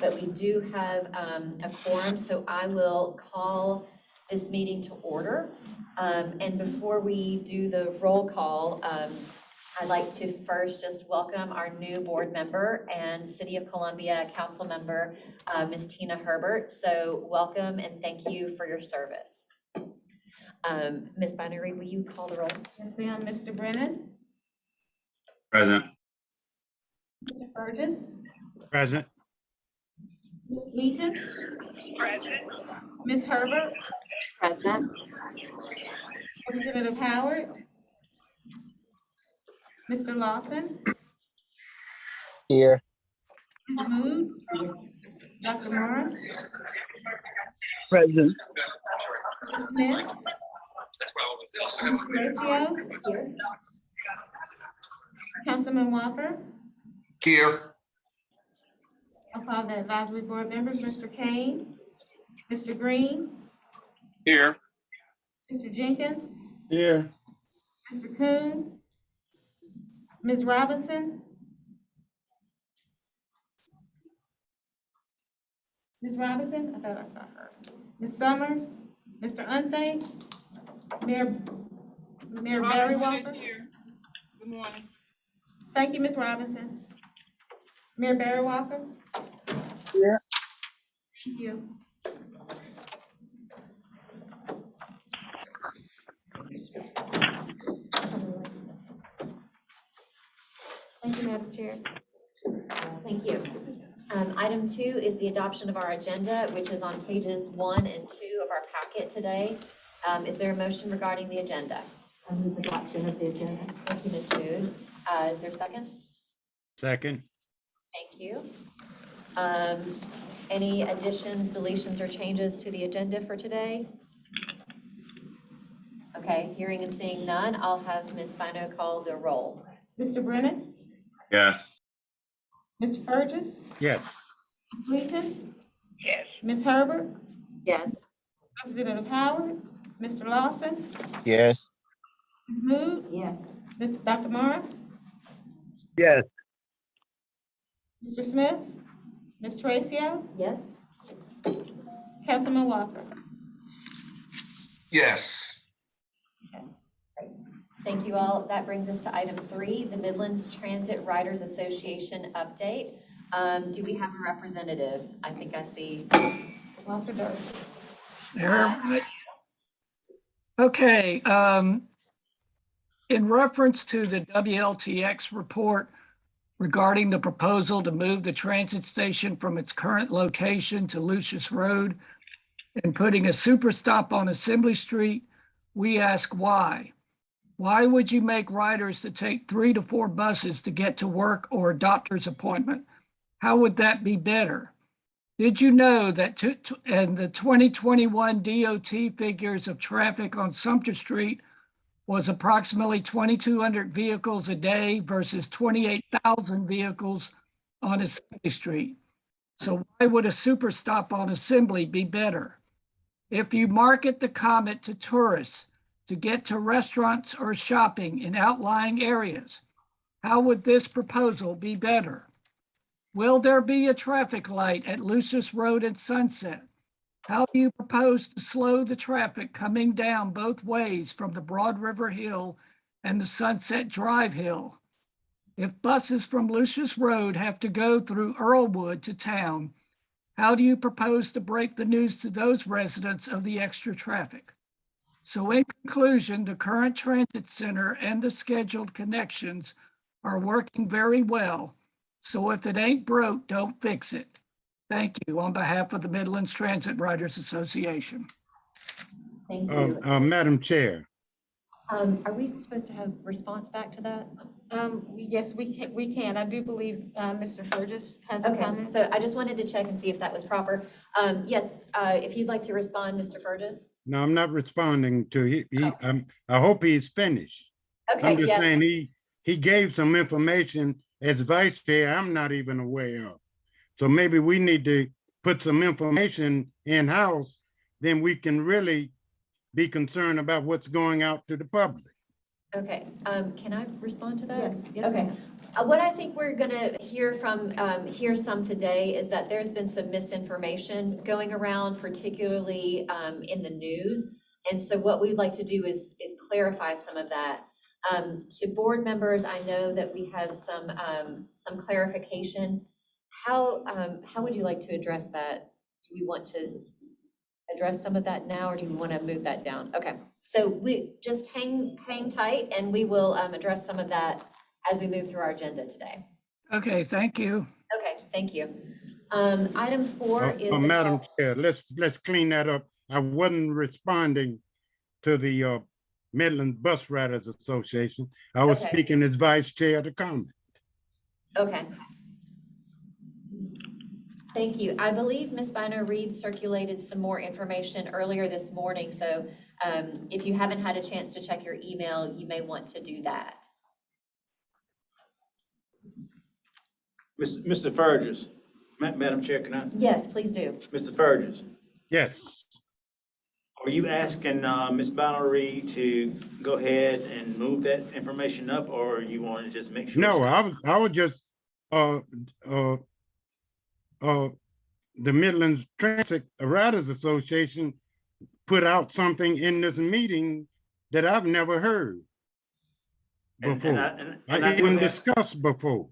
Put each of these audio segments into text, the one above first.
but we do have a quorum, so I will call this meeting to order. And before we do the roll call, I'd like to first just welcome our new board member and City of Columbia Council member, Ms. Tina Herbert. So welcome and thank you for your service. Ms. Binary, will you call the roll? Yes, ma'am. Mr. Brennan? Present. Mr. Burgess? Present. Ms. Wheaton? Present. Ms. Herbert? Present. Representative Howard? Mr. Lawson? Here. Ms. Mood? Dr. Morris? Present. Mr. Smith? Ms. Horatio? Here. Councilman Walker? Here. I'll call the advisory board members, Mr. Kane? Mr. Green? Here. Mr. Jenkins? Here. Mr. Coon? Ms. Robinson? Ms. Robinson? I thought I saw her. Ms. Summers? Mr. Unthank? Mayor Barry Walker? Good morning. Thank you, Ms. Robinson. Mayor Barry Walker? Here. Thank you. Thank you, Madam Chair. Thank you. Item 2 is the adoption of our agenda, which is on pages 1 and 2 of our packet today. Is there a motion regarding the agenda? I move adoption of the agenda. Thank you, Ms. Mood. Is there a second? Second. Thank you. Any additions, deletions, or changes to the agenda for today? Okay, hearing and seeing none, I'll have Ms. Fino call the roll. Mr. Brennan? Yes. Mr. Burgess? Yes. Ms. Wheaton? Yes. Ms. Herbert? Yes. Representative Howard? Mr. Lawson? Yes. Ms. Mood? Yes. Dr. Morris? Yes. Mr. Smith? Ms. Horatio? Yes? Councilman Walker? Yes. Thank you all. That brings us to item 3, the Midlands Transit Riders Association update. Do we have a representative? I think I see Walker Durst. There. Okay, in reference to the WLTX report regarding the proposal to move the transit station from its current location to Lucius Road and putting a super stop on Assembly Street, we ask why. Why would you make riders to take 3 to 4 buses to get to work or a doctor's appointment? How would that be better? Did you know that and the 2021 DOT figures of traffic on Sumter Street was approximately 2,200 vehicles a day versus 28,000 vehicles on Assembly Street? So why would a super stop on Assembly be better? If you market the Comet to tourists to get to restaurants or shopping in outlying areas, how would this proposal be better? Will there be a traffic light at Lucius Road and Sunset? How do you propose to slow the traffic coming down both ways from the Broad River Hill and the Sunset Drive Hill? If buses from Lucius Road have to go through Earlwood to town, how do you propose to break the news to those residents of the extra traffic? So in conclusion, the current transit center and the scheduled connections are working very well. So if it ain't broke, don't fix it. Thank you on behalf of the Midlands Transit Riders Association. Thank you. Madam Chair. Are we supposed to have response back to that? Yes, we can. I do believe Mr. Burgess has a Okay, comment. so I just wanted to check and see if that was proper. Yes, if you'd like to respond, Mr. Fergus. No, I'm not responding to, I hope he's finished. Okay, I'm just yes. saying he gave some information as vice chair I'm not even aware of. So maybe we need to put some information in-house, then we can really be concerned about what's going out to the public. Okay, can I respond to that? Yes, yes, Okay. ma'am. What I think we're gonna hear hear some today is that there's been some misinformation going around, particularly, in the news. And so what we'd like to do is clarify some of that. To board members, I know that we have some clarification. How would you like to address that? Do we want to address some of that now, or do we want to move that down? Okay, so we just hang tight, and we will address some of that as we move through our agenda today. Okay, thank you. Okay, thank you. Item 4 is the Madam call. Chair, let's clean that up. I wasn't responding to the Midland Bus Riders Association. I was Okay. speaking as vice chair to comment. Okay. Thank you. I believe Ms. Bynner Reed circulated some more information earlier this morning, so if you haven't had a chance to check your email, you may want to do that. Mr. Fergus, Madam Chair, can I? Yes, please do. Mr. Fergus, Yes, are you asking Ms. Bonnery to go ahead and move that information up, or you want to just make sure? no, I was just, the Midlands Transit Riders Association put out something in this meeting that I've never heard before. I even discussed before.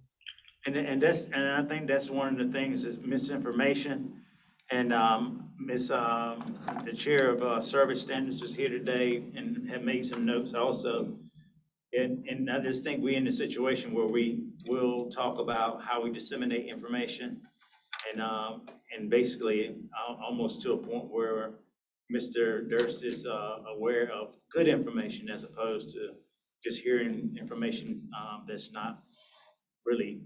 And I think that's one of the things is misinformation. And the chair of service standards is here today and have made some notes also. And I just think we're in a situation where we will talk about how we disseminate information and basically almost to a point where Mr. Durst is aware of good information as opposed to just hearing information that's not really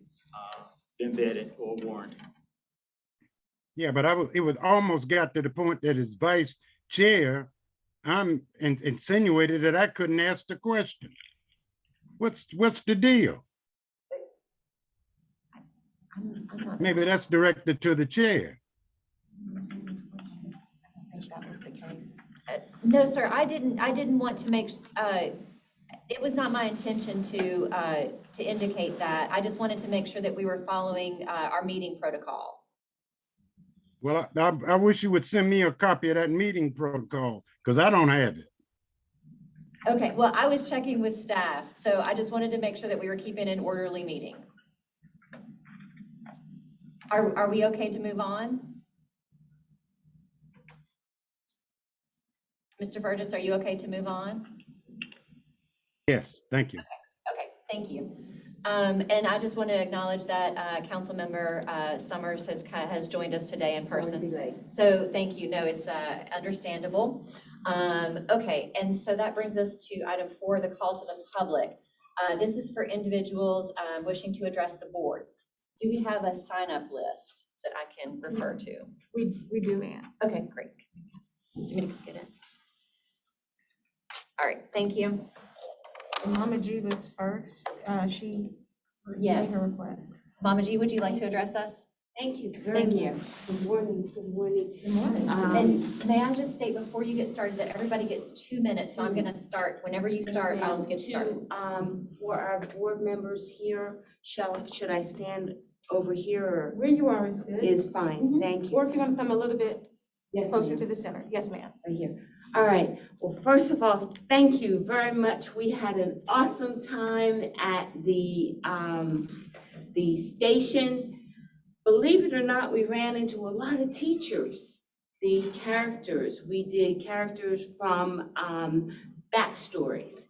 embedded or warranted. Yeah, but it was almost got to the point that as vice chair, I'm insinuated that I couldn't ask the question. What's the deal? I'm not. Maybe that's directed to the chair. I don't think that was the case. No, sir, I didn't want to make, it was not my intention to indicate that. I just wanted to make sure that we were following our meeting protocol. Well, I wish you would send me a copy of that meeting protocol because I don't have it. Okay, well, I was checking with staff, so I just wanted to make sure that we were keeping an orderly meeting. Are we okay to move on? Mr. Burgess, are you okay to move on? Yes, thank you. Okay, thank you. And I just want to acknowledge that Councilmember Summers has joined us today in person. So thank you. No, it's understandable. Okay, and so that brings us to item 4, the call to the public. This is for individuals wishing to address the board. Do we have a sign-up list that I can refer to? We do, ma'am. Okay, great. Do you want me to get it? All right, thank you. Mama G was first. She made Yes. her request. Mama G, would you like to address us? Thank you Thank you. Good morning, good morning. Good morning. And may I just state before you get started that everybody gets 2 minutes, so I'm gonna start, whenever you start, I'll get started. For our board members here, should I stand over here or Where you are is good. is fine, Mhm. thank you. Or if you want to come a little bit Yes, closer ma'am. to the center. Yes, ma'am. Right here. All right, well, first of all, thank you very much. We had an awesome time at the station. Believe it or not, we ran into a lot of teachers. The characters, we did characters from backstories.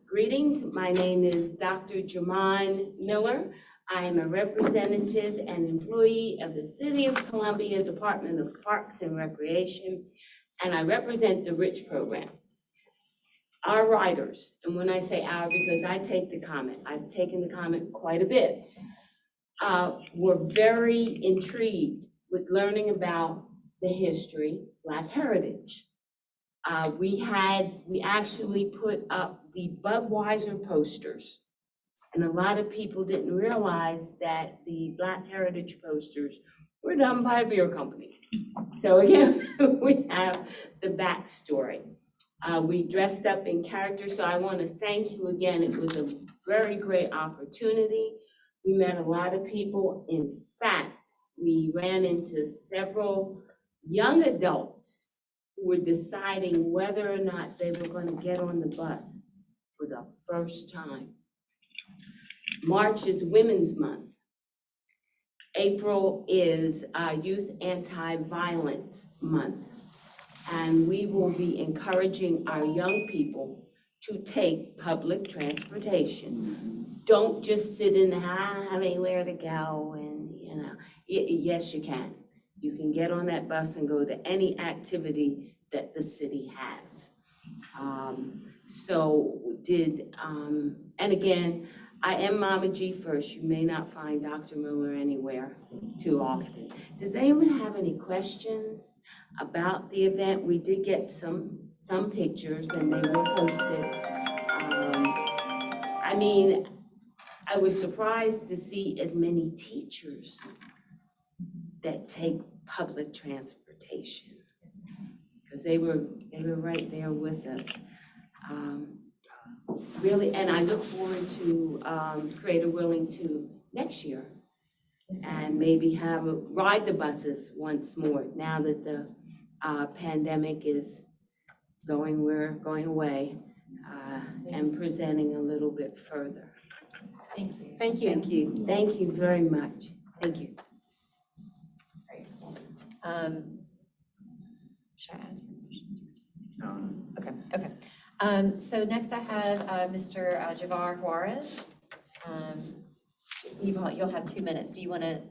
Greetings, my name is Dr. Jamon Miller. I am a representative and employee of the City of Columbia Department of Parks and Recreation, and I represent the RICH program. Our riders, and when I say our, because I take the comment, I've taken the comment quite a bit, were very intrigued with learning about the history, Black heritage. We actually put up the Budweiser posters. And a lot of people didn't realize that the Black heritage posters were done by a beer company. So again, we have the backstory. We dressed up in character, so I want to thank you again. It was a very great opportunity. We met a lot of people. In fact, we ran into several young adults who were deciding whether or not they were going to get on the bus for the first time. March is Women's Month. April is Youth Anti-Violence Month. And we will be encouraging our young people to take public transportation. Don't just sit in the house, I don't have anywhere to go, and yes, you can. You can get on that bus and go to any activity that the city has. And again, I am Mama G first. You may not find Dr. Miller anywhere too often. Does anyone have any questions about the event? We did get some pictures and they were posted. I was surprised to see as many teachers that take public transportation because they were right there with us. Really, and I look forward to Creator Willing to next year and maybe ride the buses once more now that the pandemic is going away and presenting a little bit further. Thank you. Thank you. Thank you. Thank you very much. Thank you. Should I ask for questions first? No. Okay. So next I have Mr. Javar Juarez. You'll have 2 minutes. Do you want to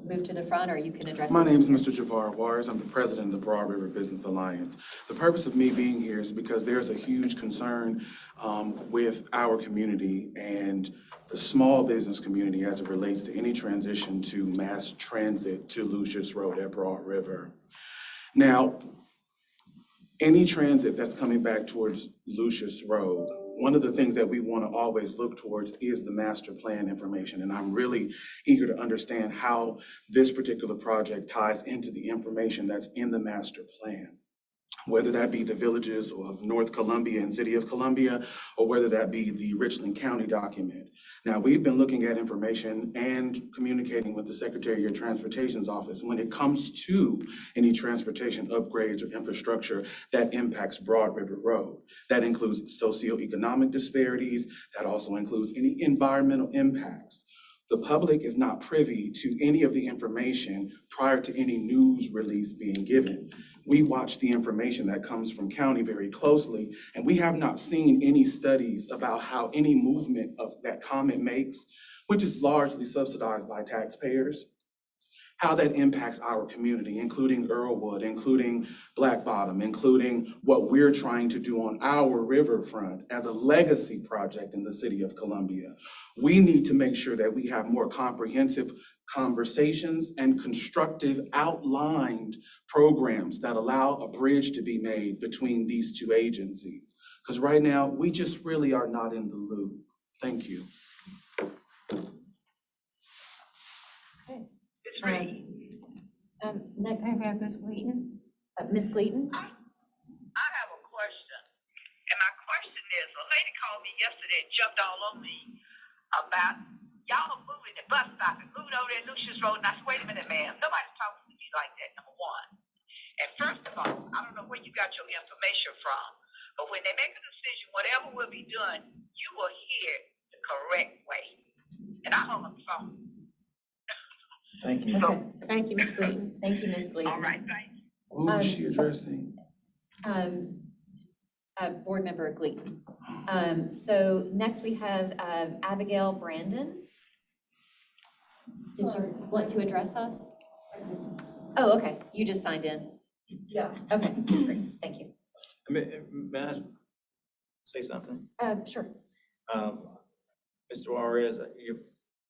move to the front or you can address? My name is Mr. Javar Juarez. I'm the president of the Broad River Business Alliance. The purpose of me being here is because there's a huge concern with our community and the small business community as it relates to any transition to mass transit to Lucius Road at Broad River. Now, any transit that's coming back towards Lucius Road, one of the things that we want to always look towards is the master plan information. And I'm really eager to understand how this particular project ties into the information that's in the master plan, whether that be the villages of North Columbia and City of Columbia, or whether that be the Richland County document. Now, we've been looking at information and communicating with the Secretary of Transportation's office when it comes to any transportation upgrades or infrastructure that impacts Broad River Road. That includes socioeconomic disparities. That also includes any environmental impacts. The public is not privy to any of the information prior to any news release being given. We watch the information that comes from county very closely, and we have not seen any studies about how any movement of that comment makes, which is largely subsidized by taxpayers, how that impacts our community, including Earlwood, including Black Bottom, including what we're trying to do on our riverfront as a legacy project in the City of Columbia. We need to make sure that we have more comprehensive conversations and constructive outlined programs that allow a bridge to be made between these two agencies. Because right now, we just really are not in the loop. Thank you. Next, We have Ms. Gleaton. Ms. Gleaton. I have a question, and my question is, a lady called me yesterday and jumped all over me about y'all are moving the bus stop and moving over there Lucius Road, and I said, wait a minute, ma'am, nobody's talking to you like that, number one. And first of all, I don't know where you got your information from, but when they make a decision, whatever will be done, you will hear the correct way. And I hung up the phone. Thank you. Okay. Thank you, Ms. Gleaton. Thank you, Ms. Gleaton. All right, thank you. Who is she addressing? Board Member Gleaton. So next we have Abigail Brandon. Did you want to address us? Oh, okay. You just signed in. Yeah. Okay, great. Thank you. May I say something? Sure. Mr. Juarez,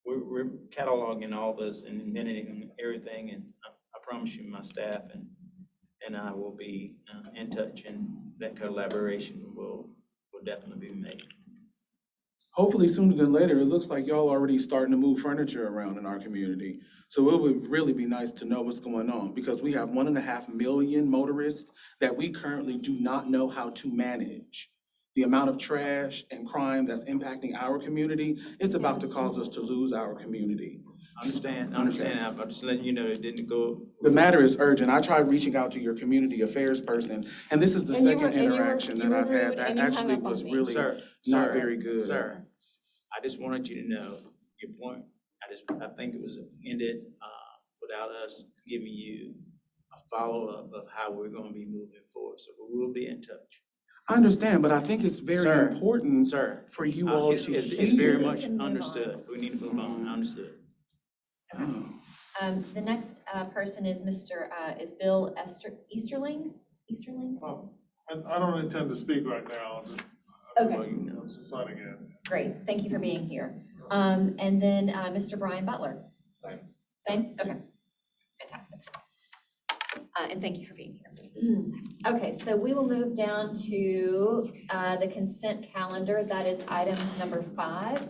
we're cataloging all this and minuting everything, and I promise you my staff and I will be in touch, and that collaboration will definitely be made. hopefully sooner than later, it looks like y'all already starting to move furniture around in our community. So it would really be nice to know what's going on, because we have 1.5 million motorists that we currently do not know how to manage. The amount of trash and crime that's impacting our community, it's about to cause us to lose our community. I understand. I'm just letting you know it didn't go. The matter is urgent. I tried reaching out to your community affairs person, and this is the And you were- second and you were- interaction you that were I've had rude that and you hung actually up on was me. really Sir, not very good. Sir, I just wanted you to know your point. I think it was ended, without us giving you a follow-up of how we're gonna be moving forward. So we will be in touch. I understand, but I think it's very Sir, important Sir, for you all it's to it's very hear. much to move on. understood. We need to move on. Understood. Oh. The next person is is Bill Easterling? Easterling? I don't intend to speak right now. Okay. Signing in. Great, thank you for being here. And then Mr. Brian Butler? Same? Okay, fantastic. And thank you for being here. Okay, so we will move down to the consent calendar. That is item number 5.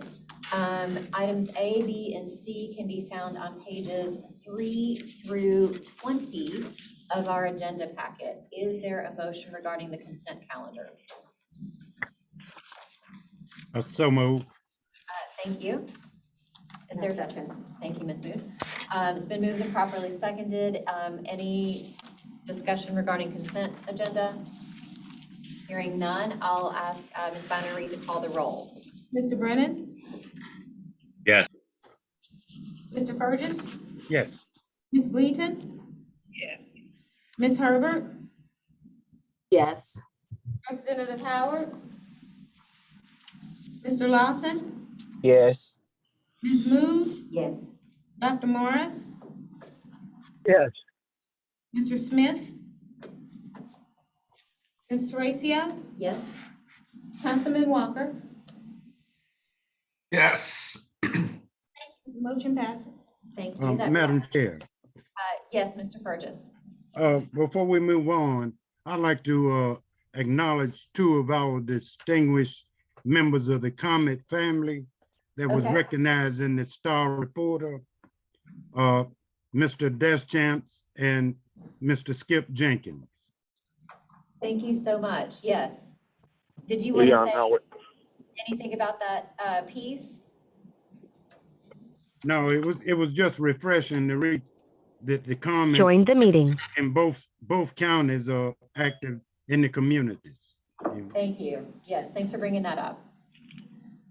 Items A, B, and C can be found on pages 3 through 20 of our agenda packet. Is there a motion regarding the consent calendar? So moved. Thank you. Is there a second? Thank you, Ms. Mood. It's been moved and properly seconded. Any discussion regarding consent agenda? Hearing none, I'll ask Ms. Bonner to call the roll. Mr. Brennan? Yes. Mr. Burgess? Yes. Ms. Bleaton? Yes. Ms. Herbert? Yes. Representative Howard? Mr. Lawson? Yes. Ms. Mood? Yes. Dr. Morris? Yes. Mr. Smith? Ms. Tracia? Yes? Councilman Walker? Yes. Motion passes. Thank you. That Madam passes. Chair, Yes, Mr. Burgess. before we move on, I'd like to acknowledge 2 of our distinguished members of the Comet family that was Okay. recognized in the Star Reporter, Mr. Deschamps and Mr. Skip Jenkins. Thank you so much. Yes. Did you want to say anything about that piece? No, it was just refreshing to read that the comment Join the meeting. in both counties are active in the communities. Thank you. Yes, thanks for bringing that up.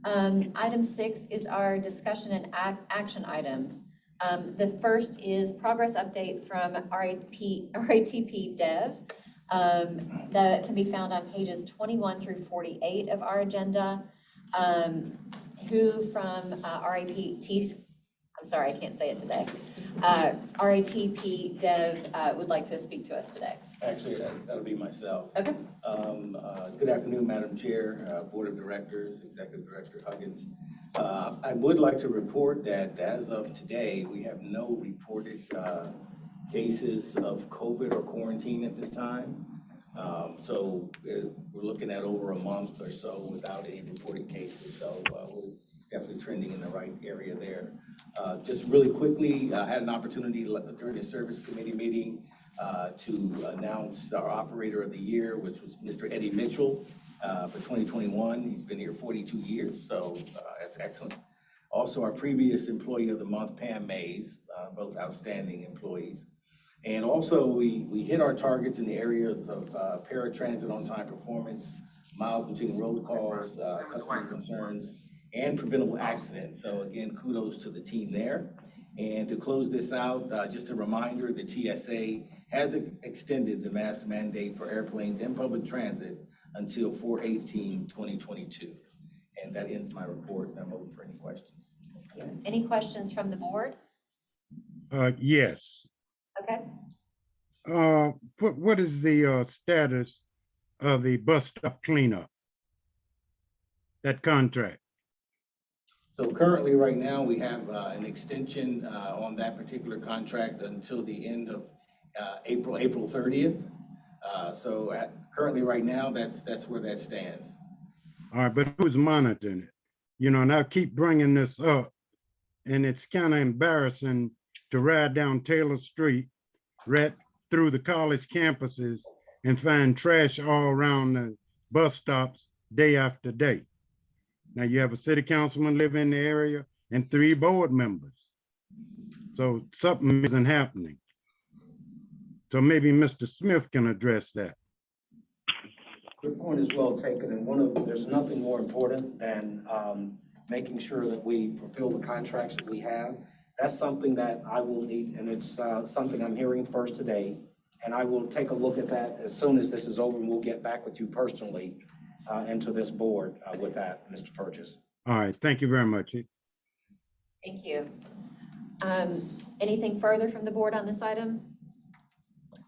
Item 6 is our discussion and action items. The first is progress update from RATP Dev. That can be found on pages 21 through 48 of our agenda. Who from RATP, I'm sorry, I can't say it today. RATP Dev would like to speak to us today. Actually, that'll be myself. Okay. Good afternoon, Madam Chair, Board of Directors, Executive Director Huggins. I would like to report that as of today, we have no reported cases of COVID or quarantine at this time. So we're looking at over a month or so without any reported cases. So we're definitely trending in the right area there. Just really quickly, I had an opportunity during the Service Committee meeting to announce our Operator of the Year, which was Mr. Eddie Mitchell for 2021. He's been here 42 years, so that's excellent. Also, our previous Employee of the Month, Pam Mays, both outstanding employees. And also, we hit our targets in the areas of paratransit on-time performance, miles between road calls, customer concerns, and preventable accidents. So again, kudos to the team there. And to close this out, just a reminder, the TSA has extended the mask mandate for airplanes and public transit until 4/18/2022. And that ends my report, and I'm open for any questions. Any questions from the board? Yes. Okay. What is the status of the bus stop cleanup? That contract? So currently, right now, we have an extension on that particular contract until the end of April 30th. Currently, right now, that's where that stands. All right, but who's monitoring it? and I keep bringing this up, and it's kind of embarrassing to ride down Taylor Street, right through the college campuses, and find trash all around the bus stops day after day. Now you have a city councilman living in the area and 3 board members. So something isn't happening. So maybe Mr. Smith can address that. Your point is well taken, and there's nothing more important than making sure that we fulfill the contracts that we have. That's something that I will need, and it's something I'm hearing first today. And I will take a look at that as soon as this is over, and we'll get back with you personally and to this board with that, Mr. Burgess. All right, thank you very much. Thank you. Anything further from the board on this item?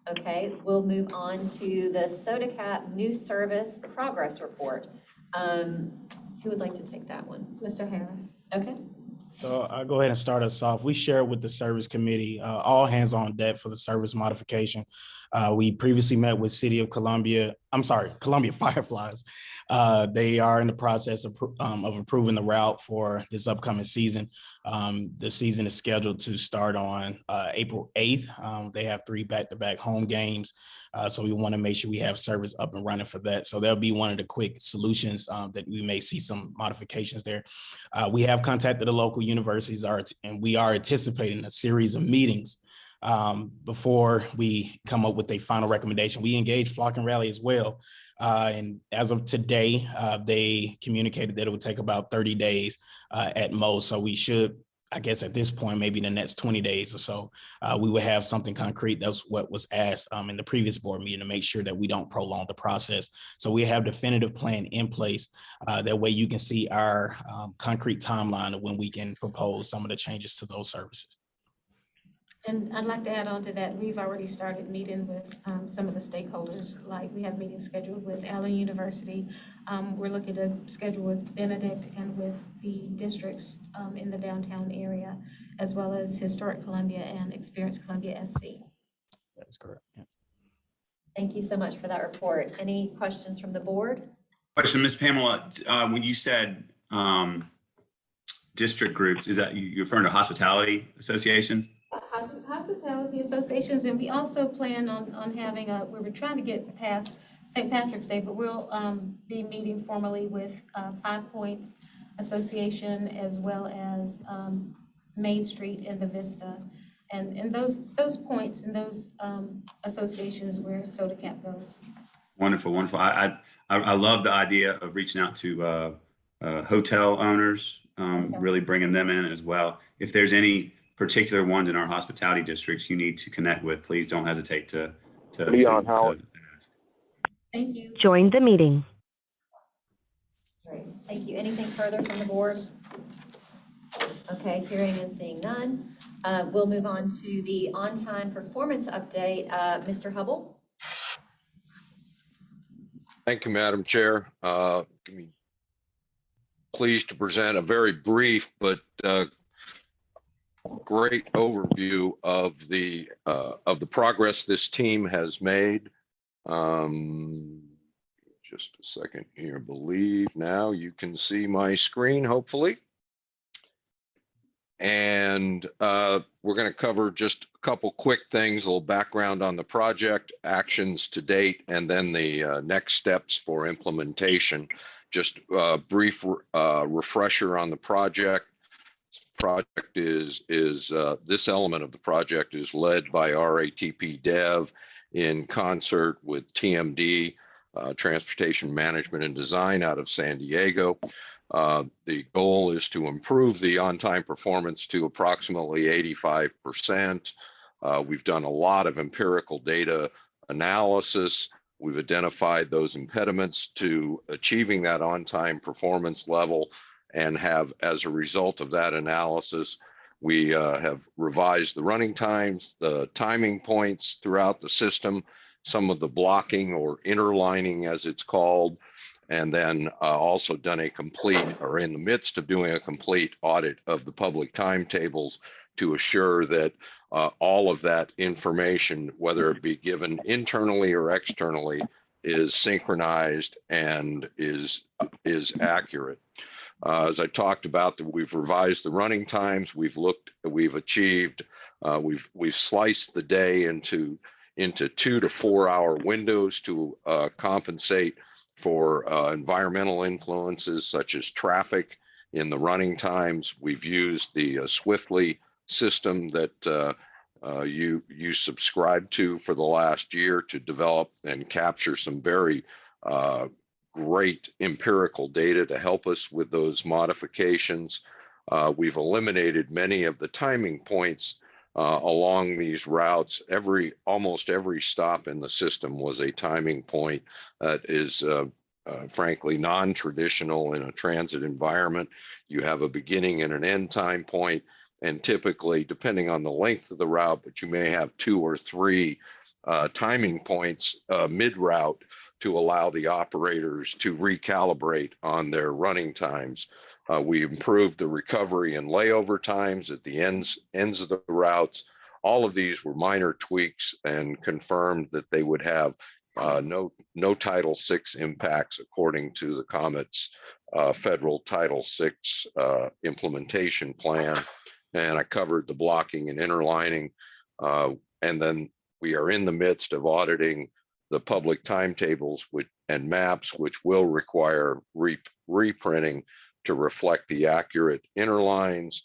Okay, we'll move on to the SodaCap new service progress report. Who would like to take that one? Mr. Harris. Okay. So I'll go ahead and start us off. We shared with the service committee, all hands on deck for the service modification. We previously met with Columbia Fireflies. They are in the process of approving the route for this upcoming season. The season is scheduled to start on April 8th. They have 3 back-to-back home games. So we want to make sure we have service up and running for that. So that'll be one of the quick solutions that we may see some modifications there. We have contacted the local universities and we are anticipating a series of meetings before we come up with a final recommendation. We engaged Flock and Rally as well. And as of today, they communicated that it would take about 30 days at most. So we should, I guess at this point, maybe in the next 20 days or so, we would have something concrete. That's what was asked in the previous board meeting, to make sure that we don't prolong the process. So we have definitive plan in place. That way you can see our concrete timeline of when we can propose some of the changes to those services. And I'd like to add on to that, we've already started meeting with some of the stakeholders. Like, we have meetings scheduled with Allen University. We're looking to schedule with Benedict and with the districts in the downtown area, as well as Historic Columbia and Experience Columbia SC. That's correct. Yeah. Thank you so much for that report. Any questions from the board? Question, Ms. Pamela, when you said district groups, is that you're referring to hospitality associations? Hospitality associations, and we also plan on having we were trying to get past St. Patrick's Day, but we'll be meeting formally with 5 Points Association, as well as Main Street and the Vista, and those points and those associations where SodaCap goes. Wonderful, wonderful. I love the idea of reaching out to hotel owners, really bringing them in as well. If there's any particular ones in our hospitality districts you need to connect with, please don't hesitate to Thank you. Join the meeting. Great, thank you. Anything further from the board? Okay, hearing and seeing none. We'll move on to the on-time performance update. Mr. Hubble? Thank you, Madam Chair. Pleased to present a very brief but great overview of the progress this team has made. Just a second here. I believe now you can see my screen, hopefully. And we're going to cover just a couple quick things, a little background on the project, actions to date, and then the next steps for implementation. Just a brief refresher on the project. This element of the project is led by RATP Dev in concert with TMD, Transportation Management and Design out of San Diego. The goal is to improve the on-time performance to approximately 85%. We've done a lot of empirical data analysis. We've identified those impediments to achieving that on-time performance level, and have, as a result of that analysis, we have revised the running times, the timing points throughout the system, some of the blocking or interlining as it's called, and then also done a complete, or in the midst of doing a complete audit of the public timetables to assure that all of that information, whether it be given internally or externally, is synchronized and is accurate. As I talked about, we've revised the running times. We've achieved, we've sliced the day into 2 to 4 hour windows to compensate for environmental influences such as traffic in the running times. We've used the Swiftly system that you subscribed to for the last year to develop and capture some very great empirical data to help us with those modifications. We've eliminated many of the timing points along these routes. Almost every stop in the system was a timing point that is frankly non-traditional in a transit environment. You have a beginning and an end time point, and typically, depending on the length of the route, but you may have 2 or 3 timing points mid-route to allow the operators to recalibrate on their running times. We improved the recovery and layover times at the ends of the routes. All of these were minor tweaks and confirmed that they would have no Title VI impacts according to the COMET's federal Title VI implementation plan. And I covered the blocking and interlining. And then we are in the midst of auditing the public timetables and maps, which will require reprinting to reflect the accurate interlines,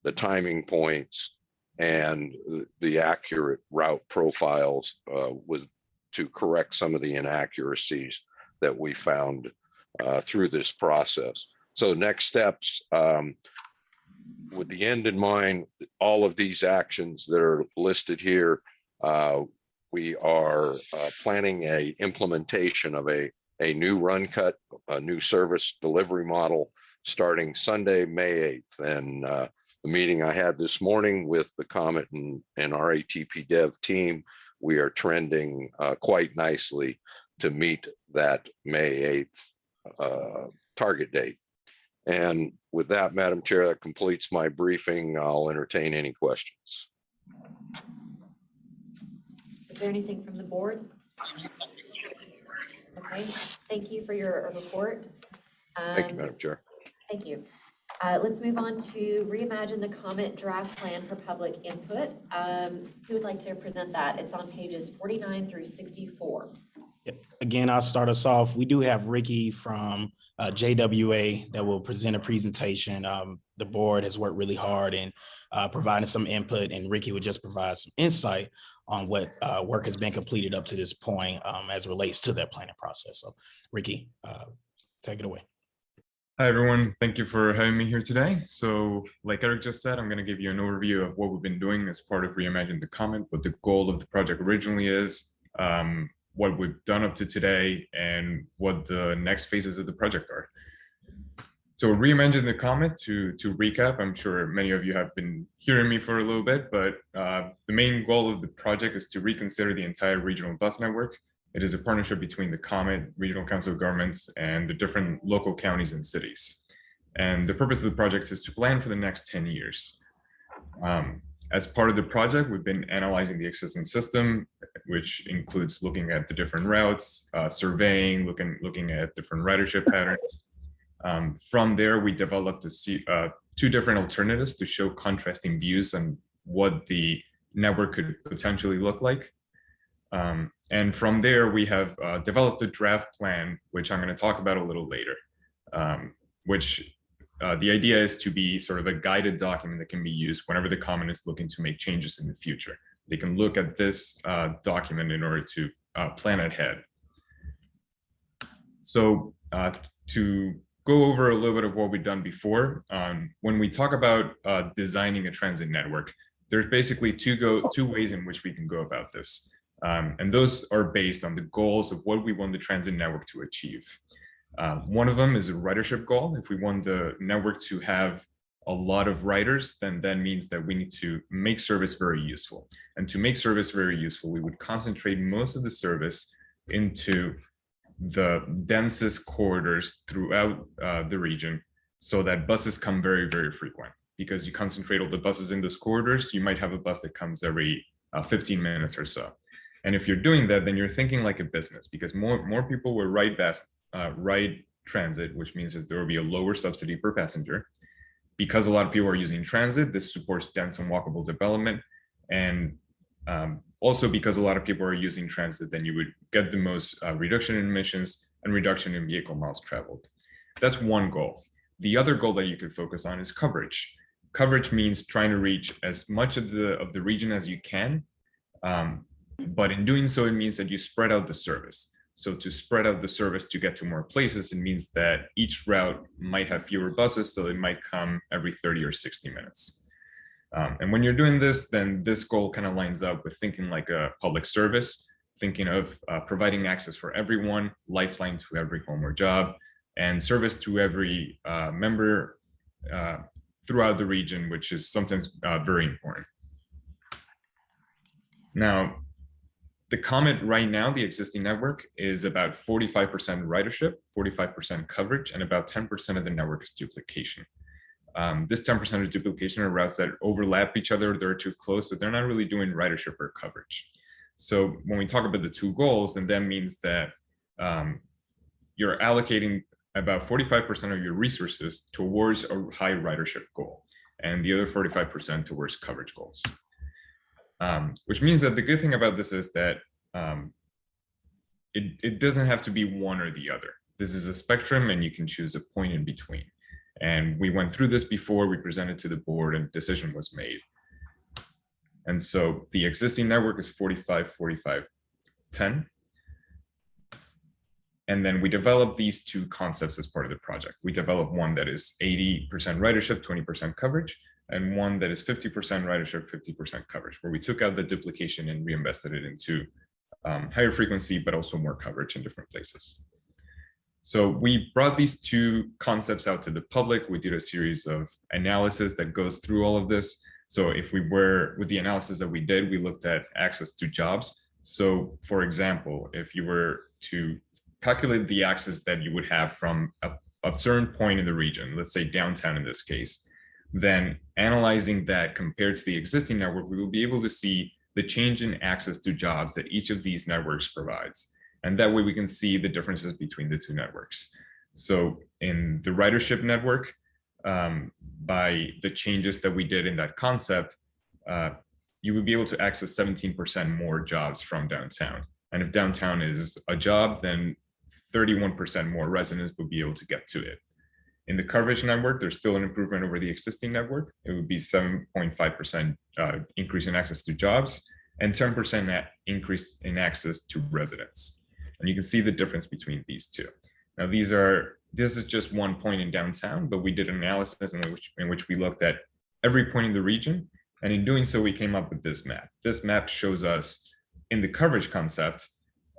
the timing points, and the accurate route profiles to correct some of the inaccuracies that we found through this process. So next steps, with the end in mind, all of these actions that are listed here, we are planning a implementation of a new run cut, a new service delivery model starting Sunday, May 8th. And the meeting I had this morning with the COMET and RATP Dev team, we are trending quite nicely to meet that May 8th target date. And with that, Madam Chair, that completes my briefing. I'll entertain any questions. Is there anything from the board? Okay, thank you for your report. Thank you, Madam Chair. Thank you. Let's move on to reimagine the COMET draft plan for public input. Who would like to present that? It's on pages 49 through 64. Yep. Again, I'll start us off. We do have Ricky from JWA that will present a presentation. The board has worked really hard in providing some input, and Ricky would just provide some insight on what work has been completed up to this point as it relates to that planning process. So Ricky, take it away. Hi, everyone. Thank you for having me here today. So like Eric just said, I'm going to give you an overview of what we've been doing as part of Reimagine the COMET, what the goal of the project originally is, what we've done up to today, and what the next phases of the project are. So Reimagine the COMET, to recap, I'm sure many of you have been hearing me for a little bit, but the main goal of the project is to reconsider the entire regional bus network. It is a partnership between the COMET, Regional Council of Governments, and the different local counties and cities. And the purpose of the project is to plan for the next 10 years. As part of the project, we've been analyzing the existing system, which includes looking at the different routes, surveying, looking at different ridership patterns. From there, we developed 2 different alternatives to show contrasting views on what the network could potentially look like. And from there, we have developed a draft plan, which I'm going to talk about a little later, which the idea is to be sort of a guided document that can be used whenever the COMET is looking to make changes in the future. They can look at this document in order to plan ahead. So to go over a little bit of what we've done before, when we talk about designing a transit network, there's basically two ways in which we can go about this. And those are based on the goals of what we want the transit network to achieve. One of them is a ridership goal. If we want the network to have a lot of riders, then that means that we need to make service very useful. And to make service very useful, we would concentrate most of the service into the densest corridors throughout the region so that buses come very, very frequent. Because you concentrate all the buses in those corridors, you might have a bus that comes every 15 minutes or so. And if you're doing that, then you're thinking like a business, because more people will ride transit, which means that there will be a lower subsidy per passenger. Because a lot of people are using transit, this supports dense and walkable development. And also because a lot of people are using transit, then you would get the most reduction in emissions and reduction in vehicle miles traveled. That's one goal. The other goal that you could focus on is coverage. Coverage means trying to reach as much of the region as you can. But in doing so, it means that you spread out the service. So to spread out the service to get to more places, it means that each route might have fewer buses, so it might come every 30 or 60 minutes. And when you're doing this, then this goal kind of lines up with thinking like a public service, thinking of providing access for everyone, lifeline to every home or job, and service to every member throughout the region, which is sometimes very important. Now, the Comet right now, the existing network, is about 45% ridership, 45% coverage, and about 10% of the network is duplication. This 10% of duplication are routes that overlap each other, they're too close, so they're not really doing ridership or coverage. So when we talk about the two goals, then that means that you're allocating about 45% of your resources towards a high ridership goal, and the other 45% towards coverage goals. Which means that the good thing about this is that it doesn't have to be one or the other. This is a spectrum and you can choose a point in between. And we went through this before, we presented to the board and decision was made. And so the existing network is 45, 45, 10. And then we developed these two concepts as part of the project. We developed one that is 80% ridership, 20% coverage, and one that is 50% ridership, 50% coverage, where we took out the duplication and reinvested it into higher frequency, but also more coverage in different places. So we brought these two concepts out to the public. We did a series of analysis that goes through all of this. So if we were, with the analysis that we did, we looked at access to jobs. So for example, if you were to calculate the access that you would have from a certain point in the region, let's say downtown in this case, then analyzing that compared to the existing network, we will be able to see the change in access to jobs that each of these networks provides. And that way we can see the differences between the two networks. So in the ridership network, by the changes that we did in that concept, you would be able to access 17% more jobs from downtown. And if downtown is a job, then 31% more residents would be able to get to it. In the coverage network, there's still an improvement over the existing network. It would be 7.5% increase in access to jobs and 10% increase in access to residents. And you can see the difference between these two. Now, this is just one point in downtown, but we did an analysis in which we looked at every point in the region. And in doing so, we came up with this map. This map shows us in the coverage concept,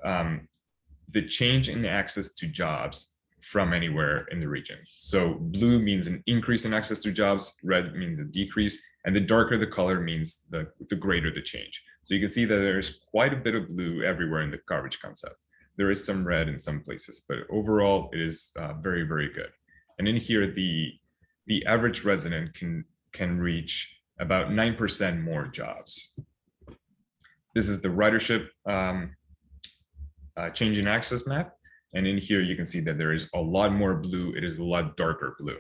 the change in access to jobs from anywhere in the region. So blue means an increase in access to jobs, red means a decrease, and the darker the color means the greater the change. So you can see that there's quite a bit of blue everywhere in the coverage concept. There is some red in some places, but overall it is very, very good. And in here, the average resident can reach about 9% more jobs. This is the ridership change in access map. And in here, you can see that there is a lot more blue. It is a lot darker blue.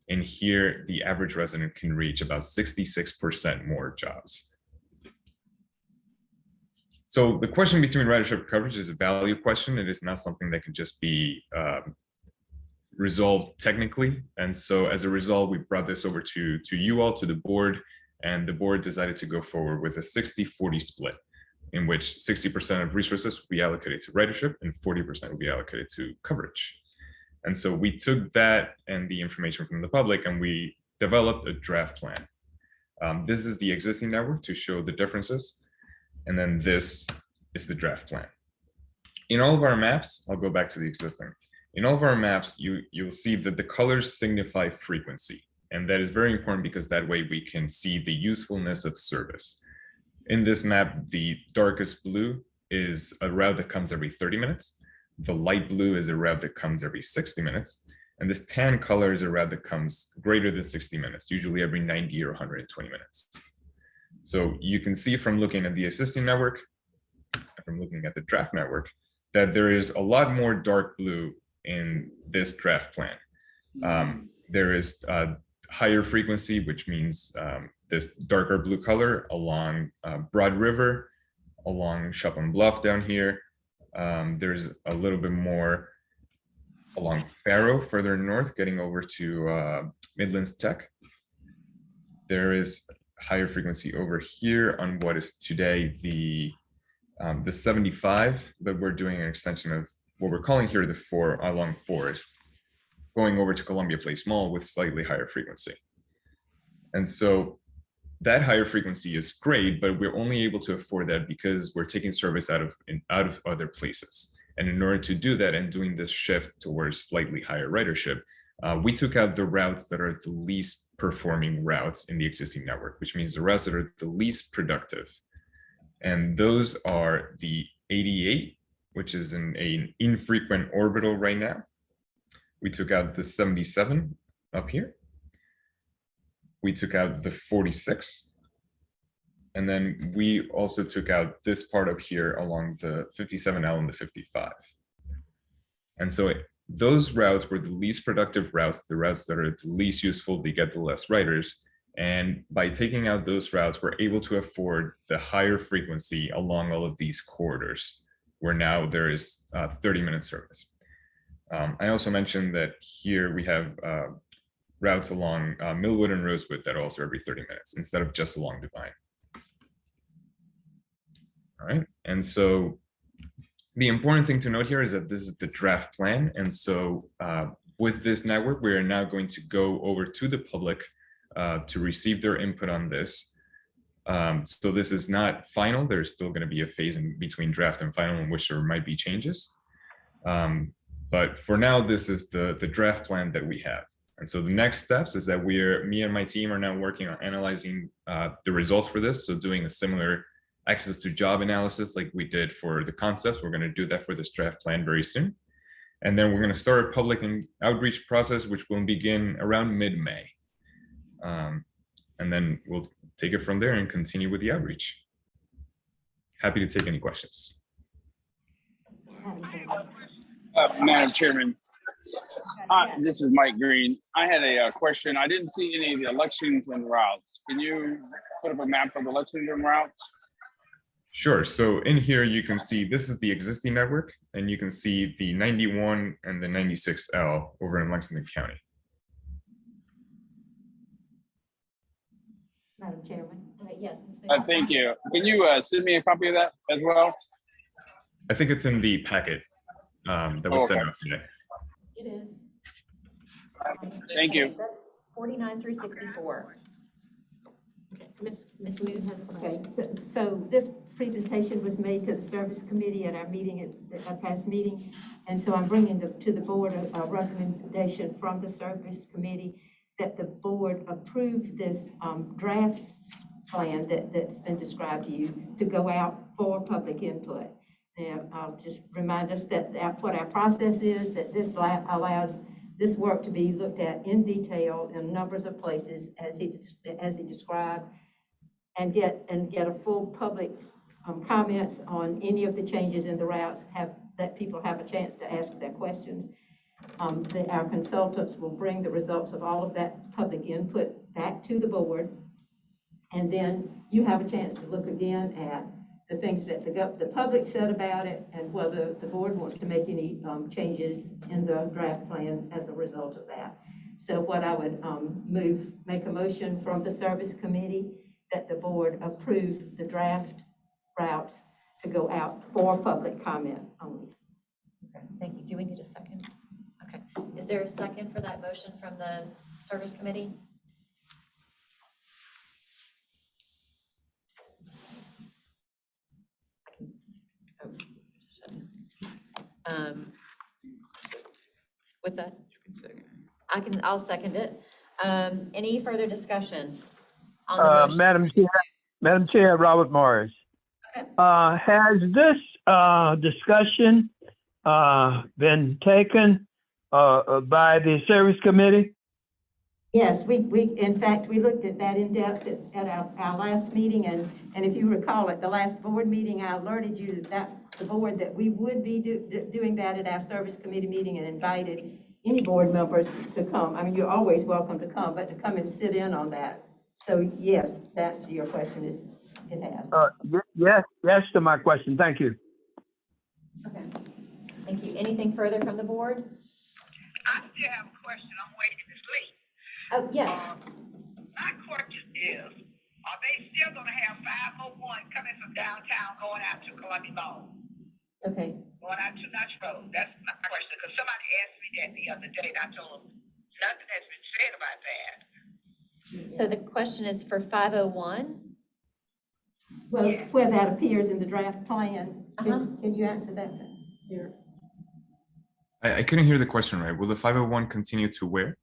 In here, the average resident can reach about 66% more jobs. So the question between ridership coverage is a value question. It is not something that can just be resolved technically. And so as a result, we brought this over to you all, to the board, and the board decided to go forward with a 60-40 split, in which 60% of resources will be allocated to ridership and 40% will be allocated to coverage. And so we took that and the information from the public and we developed a draft plan. This is the existing network to show the differences. And then this is the draft plan. In all of our maps, I'll go back to the existing. In all of our maps, you'll see that the colors signify frequency. And that is very important because that way we can see the usefulness of service. In this map, the darkest blue is a route that comes every 30 minutes. The light blue is a route that comes every 60 minutes. And this tan color is a route that comes greater than 60 minutes, usually every 90 or 120 minutes. So you can see from looking at the existing network, from looking at the draft network, that there is a lot more dark blue in this draft plan. There is higher frequency, which means this darker blue color along Broad River, along Shopland Bluff down here. There's a little bit more along Faro further north, getting over to Midlands Tech. There is higher frequency over here on what is today the 75, but we're doing an extension of what we're calling here the 4 along Forest, going over to Columbia Place Mall with slightly higher frequency. And so that higher frequency is great, but we're only able to afford that because we're taking service out of other places. And in order to do that and doing this shift towards slightly higher ridership, we took out the routes that are the least performing routes in the existing network, which means the routes that are the least productive. And those are the 88, which is an infrequent orbital right now. We took out the 77 up here. We took out the 46. And then we also took out this part up here along the 57L and the 55. And so those routes were the least productive routes, the routes that are the least useful, they get the less riders. And by taking out those routes, we're able to afford the higher frequency along all of these corridors, where now there is 30-minute service. I also mentioned that here we have routes along Millwood and Rosewood that are also every 30 minutes instead of just along Divine. All right, and so the important thing to note here is that this is the draft plan. And so with this network, we are now going to go over to the public to receive their input on this. So this is not final. There's still going to be a phase in between draft and final in which there might be changes. But for now, this is the draft plan that we have. And so the next steps is that me and my team are now working on analyzing the results for this. So doing a similar access to job analysis like we did for the concepts. We're going to do that for this draft plan very soon. And then we're going to start a public outreach process, which will begin around mid-May. And then we'll take it from there and continue with the outreach. Happy to take any questions. Madam Chairman, this is Mike Green. I had a question. I didn't see any of the elections and routes. Can you put up a map of elections and routes? Sure. So in here, you can see this is the existing network, and you can see the 91 and the 96L over in Lexington County. Madam Chairman. Yes, Ms. Thank you. Can you send me a copy of that as well? I think it's in the packet that we sent out today. It is. Thank you. That's 49 through 64. Ms. Booth has a Okay, question. so this presentation was made to the service committee at our meeting, at our past meeting. And so I'm bringing to the board a recommendation from the service committee that the board approve this draft plan that's been described to you to go out for public input. And I'll just remind us that what our process is, that this allows this work to be looked at in detail in numbers of places as he described, and get a full public comments on any of the changes in the routes, that people have a chance to ask their questions. Our consultants will bring the results of all of that public input back to the board. And then you have a chance to look again at the things that the public said about it and whether the board wants to make any changes in the draft plan as a result of that. So what I would make a motion from the service committee that the board approve the draft routes to go out for public comment only. Okay, thank you. Do we need a second? Okay. Is there a second for that motion from the service committee? What's that? I'll second it. Any further discussion on the motion? Madam Chair, Robert Morris. Okay. Has this discussion been taken by the service committee? Yes, in fact, we looked at that in depth at our last meeting, and if you recall, at the last board meeting, I alerted you that the board that we would be doing that at our service committee meeting and invited any board members to come. I mean, you're always welcome to come, but to come and sit in on that. So yes, that's your question, is it has. Yes to my question. Thank you. Okay, thank you. Anything further from the board? I still have a question. I'm waiting to sleep. Oh, yes. My question is, are they still gonna have 501 coming from downtown going out to Columbia Mall? Okay. Going out to Notch Road? That's my question, because somebody asked me that the other day, and I told them nothing has been said about that. So the question is for 501? Well, where that appears in the draft plan, Uh-huh. can you answer that? Here. I couldn't hear the question right. Will the 501 continue to where?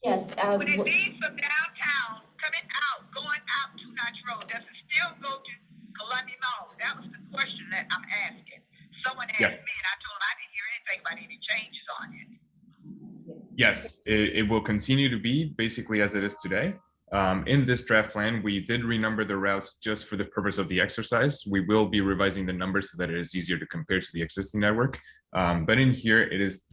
Yes. Would it be from downtown coming out, going out to Notch Road? Does it still go to Columbia Mall? That was the question that I'm asking. Someone asked me, and I told them I didn't hear anything about any changes on it. Yes, it will continue to be basically as it is today. In this draft plan, we did renumber the routes just for the purpose of the exercise. We will be revising the numbers so that it is easier to compare to the existing network. But in here, it is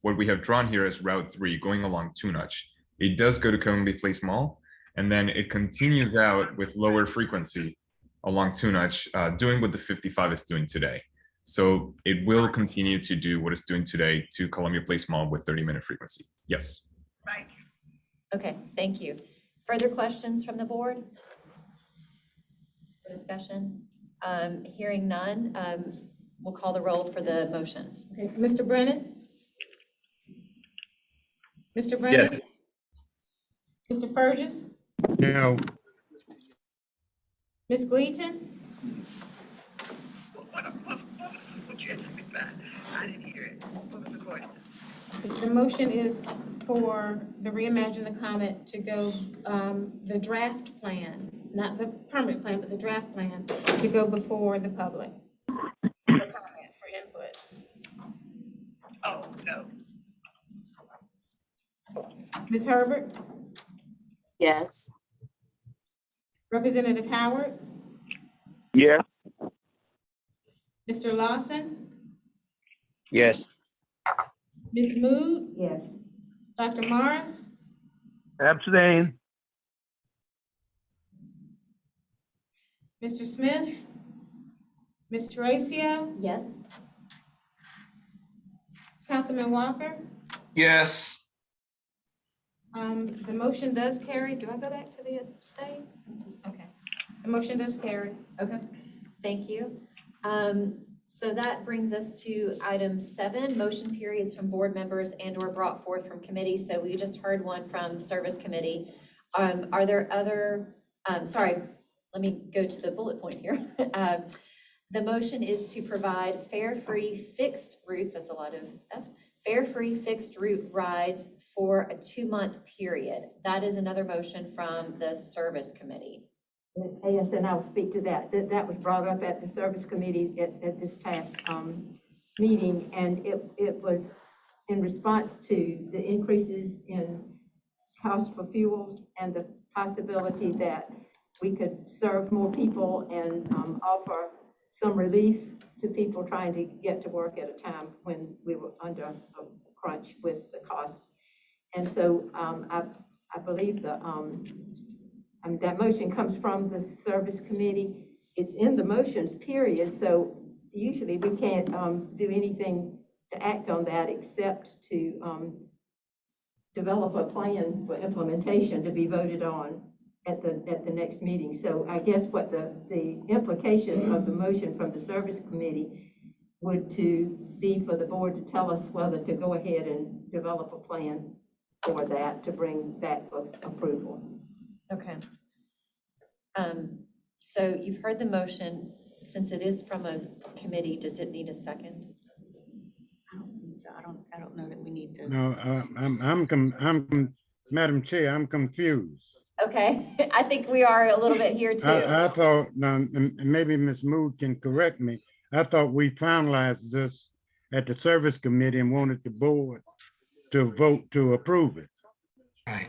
what we have drawn here as Route 3 going along to Notch. It does go to Columbia Place Mall, and then it continues out with lower frequency along to Notch, doing what the 55 is doing today. So it will continue to do what it's doing today to Columbia Place Mall with 30-minute frequency. Yes. Thank you. Okay, thank you. Further questions from the board? For discussion? Hearing none, we'll call the roll for the motion. Okay, Mr. Brennan? Mr. Brennan? Yes. Mr. Fergus? No. Ms. Gleaton? I didn't hear it. What was the question? The motion is for the Reimagine the Comet to go, the draft plan, not the permanent plan, but the draft plan, to go before the public for comment, for input. Oh, no. Ms. Herbert? Yes. Representative Howard? Yes. Mr. Lawson? Yes. Ms. Mood? Yes. Dr. Morris? Abstain. Mr. Smith? Ms. Teresa? Yes. Councilman Walker? Yes. The motion does carry. Do I go back to the abstain? Okay. The motion does carry. Okay, thank you. So that brings us to item 7, motion periods from board members and or brought forth from committee. So we just heard one from service committee. Are there other, sorry, let me go to the bullet point here. The motion is to provide fare free fixed routes, that's a lot of F's, fare free fixed route rides for a 2-month period. That is another motion from the service committee. Yes, and I'll speak to that. That was brought up at the service committee at this past meeting, and it was in response to the increases in cost for fuels and the possibility that we could serve more people and offer some relief to people trying to get to work at a time when we were under a crunch with the cost. And so I believe that motion comes from the service committee. It's in the motions period, so usually we can't do anything to act on that except to develop a plan for implementation to be voted on at the next meeting. So I guess what the implication of the motion from the service committee would to be for the board to tell us whether to go ahead and develop a plan for that to bring back for approval. Okay. So you've heard the motion. Since it is from a committee, does it need a second? I don't know that we need to. No, Madam Chair, I'm confused. Okay, I think we are a little bit here too. I thought, and maybe Ms. Mood can correct me, I thought we finalized this at the service committee and wanted the board to vote to approve it. Right.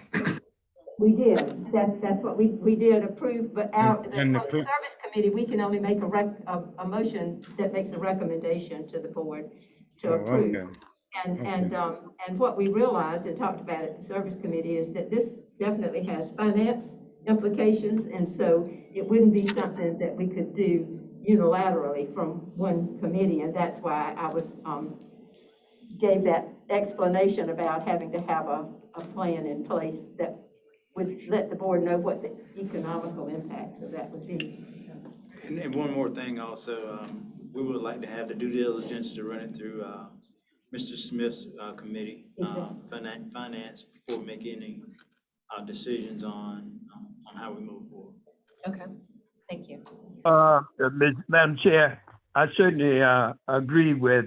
We did, that's what we did approve, but And the service committee, we can only make a motion that makes a recommendation to the board to approve. Okay. And what we realized and talked about at the service committee is that this definitely has finance implications, and so it wouldn't be something that we could do unilaterally from one committee, and that's why I was, gave that explanation about having to have a plan in place that would let the board know what the economical impacts of that would be. And one more thing also, we would like to have the due diligence to run it through Mr. Smith's committee, finance, before making any decisions on how we move forward. Okay, thank you. Madam Chair, I certainly agree with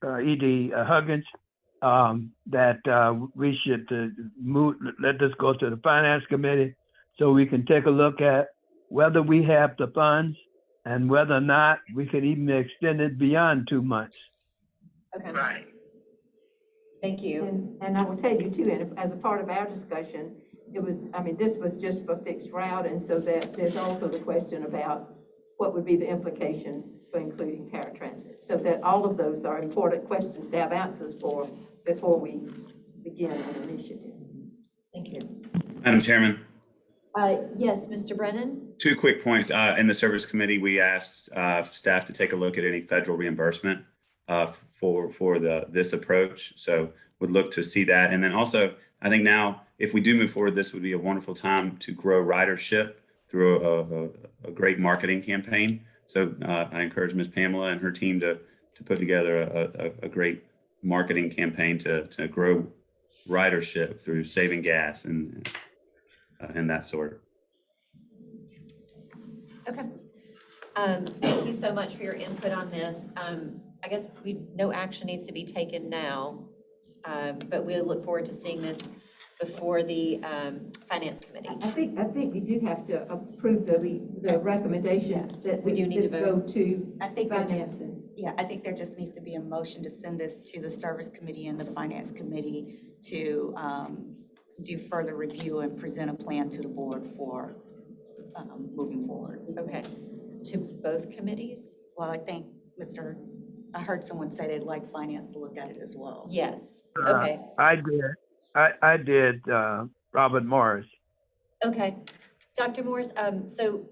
E.D. Huggins that we should let this go to the Finance Committee so we can take a look at whether we have the funds and whether or not we could even extend it beyond 2 months. Okay. Right. Thank you. And I will tell you too, and as a part of our discussion, it was, this was just for fixed route, and so that there's also the question about what would be the implications for including paratransit. So that all of those are important questions to have answers for before we begin an initiative. Thank you. Madam Chairman. Yes, Mr. Brennan? 2 quick points. In the service committee, we asked staff to take a look at any federal reimbursement for this approach. So would look to see that. And then also, I think now, if we do move forward, this would be a wonderful time to grow ridership through a great marketing campaign. So I encourage Ms. Pamela and her team to put together a great marketing campaign to grow ridership through saving gas and that sort. Okay. Thank you so much for your input on this. I guess no action needs to be taken now, but we look forward to seeing this before the Finance Committee. I think we do have to approve the recommendation that we do need to go vote. to I think Finance. I think there just needs to be a motion to send this to the Service Committee and the Finance Committee to do further review and present a plan to the board for moving forward. Okay. To both committees? Well, I heard someone say they'd like Finance to look at it as well. Yes. Okay. I did, Robert Morris. Okay. Dr. Morris, so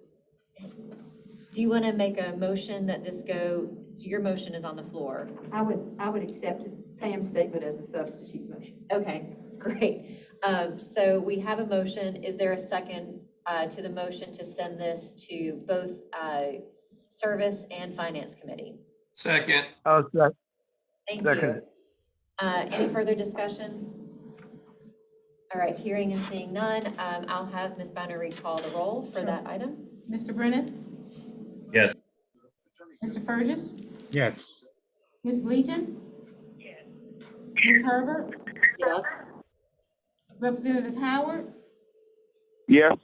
do you want to make a motion that this so your motion is on the floor? I would accept Pam's statement as a substitute motion. Okay, great. So we have a motion. Is there a second to the motion to send this to both Service and Finance Committee? Second. Oh, Thank you. Any further discussion? All right, hearing and seeing none, I'll have Ms. Banner recall the roll for that item. Mr. Brennan? Yes. Mr. Fergus? Yes. Ms. Gleaton? Yes. Ms. Herbert? Yes. Representative Howard? Yes.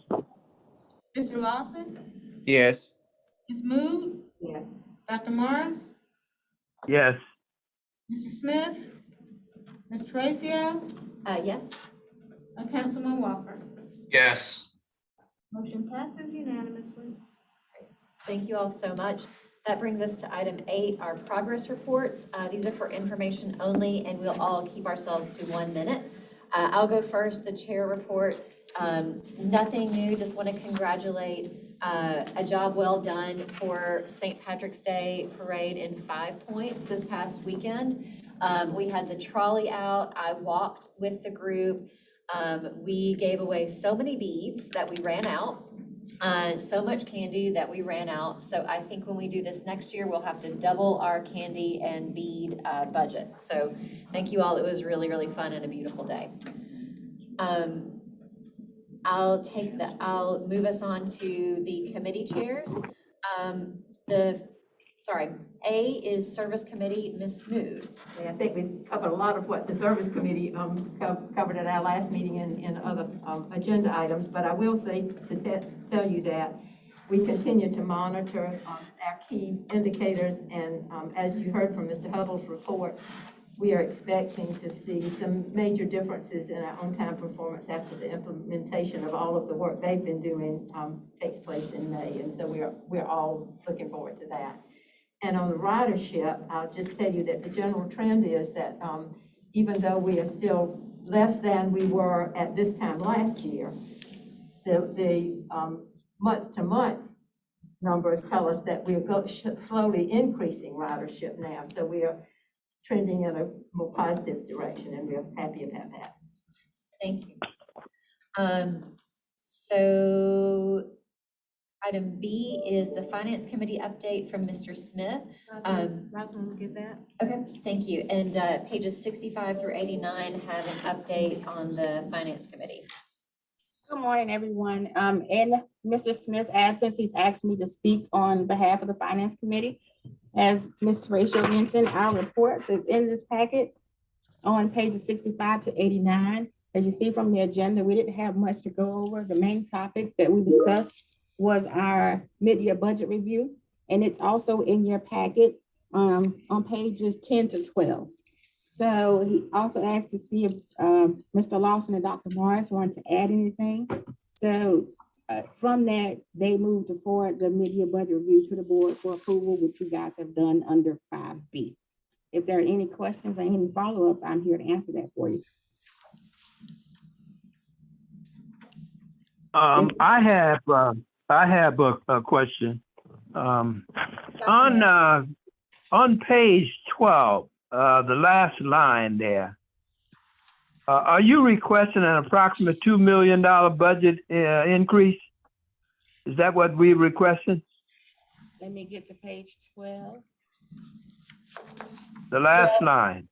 Mr. Lawson? Yes. Ms. Mood? Yes. Dr. Morris? Yes. Mr. Smith? Ms. Tracio? Yes. And Councilman Walker? Yes. Motion passes unanimously. Thank you all so much. That brings us to item 8, our progress reports. These are for information only, and we'll all keep ourselves to 1 minute. I'll go first, the chair report. Nothing new, just want to congratulate a job well done for St. Patrick's Day Parade in 5 Points this past weekend. We had the trolley out. I walked with the group. We gave away so many beads that we ran out. So much candy that we ran out. So I think when we do this next year, we'll have to double our candy and bead budget. So thank you all. It was really, really fun and a beautiful day. I'll move us on to the committee chairs. A is Service Committee, Ms. Mood. Yeah, I think we've covered a lot of what the Service Committee covered at our last meeting and other agenda items, but I will say to tell you that we continue to monitor our key indicators, and as you heard from Mr. Hubble's report, we are expecting to see some major differences in our on-time performance after the implementation of all of the work they've been doing takes place in May. And so we're all looking forward to that. And on the ridership, I'll just tell you that the general trend is that even though we are still less than we were at this time last year, the month-to-month numbers tell us that we're slowly increasing ridership now. So we are trending in a more positive direction, and we're happy about that. Thank you. So item B is the Finance Committee update from Mr. Smith. Rosalind will give that. Okay, thank you. And pages 65 through 89 have an update on the Finance Committee. Good morning, everyone. In Mr. Smith's absence, he's asked me to speak on behalf of the Finance Committee. As Ms. Rachel mentioned, our report is in this packet on pages 65 to 89. As you see from the agenda, we didn't have much to go over. The main topic that we discussed was our mid-year budget review, and it's also in your packet on pages 10 to 12. So he also asked to see if Mr. Lawson and Dr. Morris wanted to add anything. So from that, they moved to forward the mid-year budget review to the board for approval, which you guys have done under 5B. If there are any questions or any follow-ups, I'm here to answer that for you. I have a question. On page 12, the last line there, are you requesting an approximate $2 million budget increase? Is that what we requested? Let me get to page 12. The last line.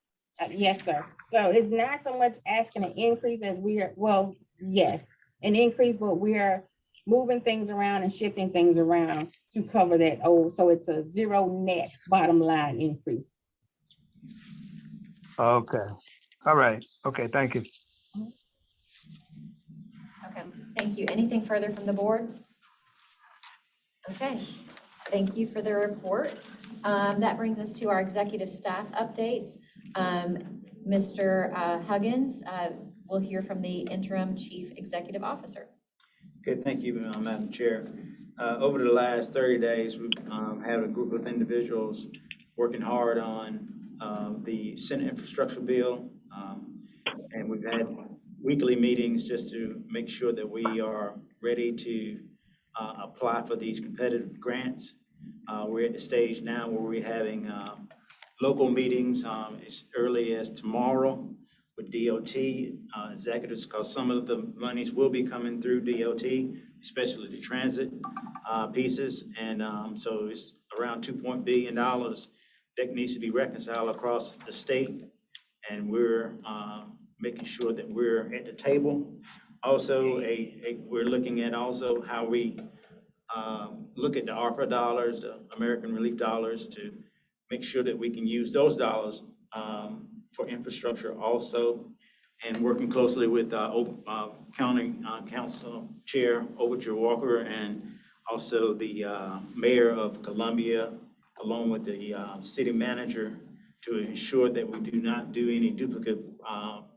Yes, sir. So it's not so much asking an increase as we are, well, yes, an increase, but we are moving things around and shifting things around to cover that old. So it's a zero net bottom line increase. Okay. All right. Okay. Thank you. Okay, thank you. Anything further from the board? Okay, thank you for the report. That brings us to our executive staff updates. Mr. Huggins, we'll hear from the interim chief executive officer. Okay, thank you, Madam Chair. Over the last 30 days, we've had a group of individuals working hard on the Senate infrastructure bill. And we've had weekly meetings just to make sure that we are ready to apply for these competitive grants. We're at the stage now where we're having local meetings as early as tomorrow with DOT executives, because some of the monies will be coming through DOT, especially the transit pieces. And so it's around $2 billion that needs to be reconciled across the state. And we're making sure that we're at the table. Also, we're looking at also how we look at the ARPA dollars, the American Relief dollars, to make sure that we can use those dollars for infrastructure also, and working closely with County Council Chair Overture Walker and also the Mayor of Columbia, along with the city manager, to ensure that we do not do any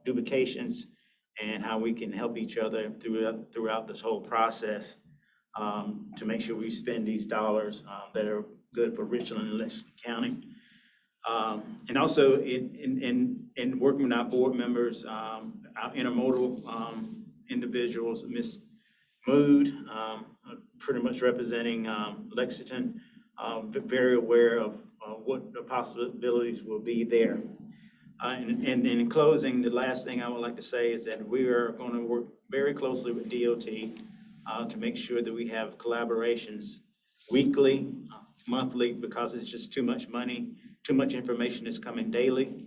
duplications, and how we can help each other throughout this whole process to make sure we spend these dollars that are good for Richland and Lexington County. And also in working with our board members, our intermodal individuals, Ms. Mood, pretty much representing Lexington, very aware of what the possibilities will be there. And in closing, the last thing I would like to say is that we are going to work very closely with DOT to make sure that we have collaborations weekly, monthly, because it's just too much money, too much information is coming daily,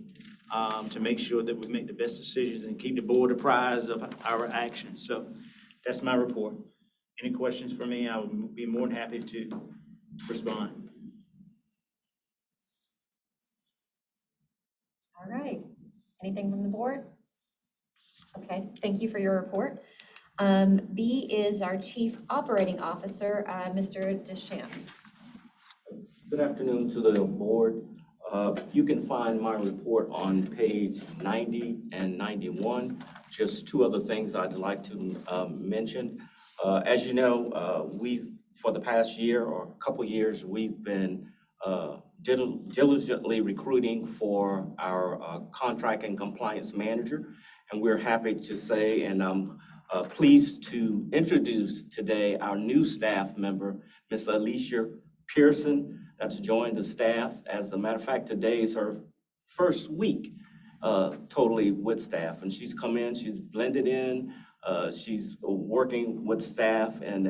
to make sure that we make the best decisions and keep the board apprised of our actions. So that's my report. Any questions for me? I would be more than happy to respond. All right, anything from the board? Okay, thank you for your report. B is our Chief Operating Officer, Mr. Deschamps. Good afternoon to the board. You can find my report on page 90 and 91. Just two other things I'd like to mention. As you know, for the past year or a couple years, we've been diligently recruiting for our contract and compliance manager. And we're happy to say, and I'm pleased to introduce today our new staff member, Ms. Alicia Pearson, that's joined the staff. As a matter of fact, today is her first week totally with staff. And she's come in, she's blended in, she's working with staff. And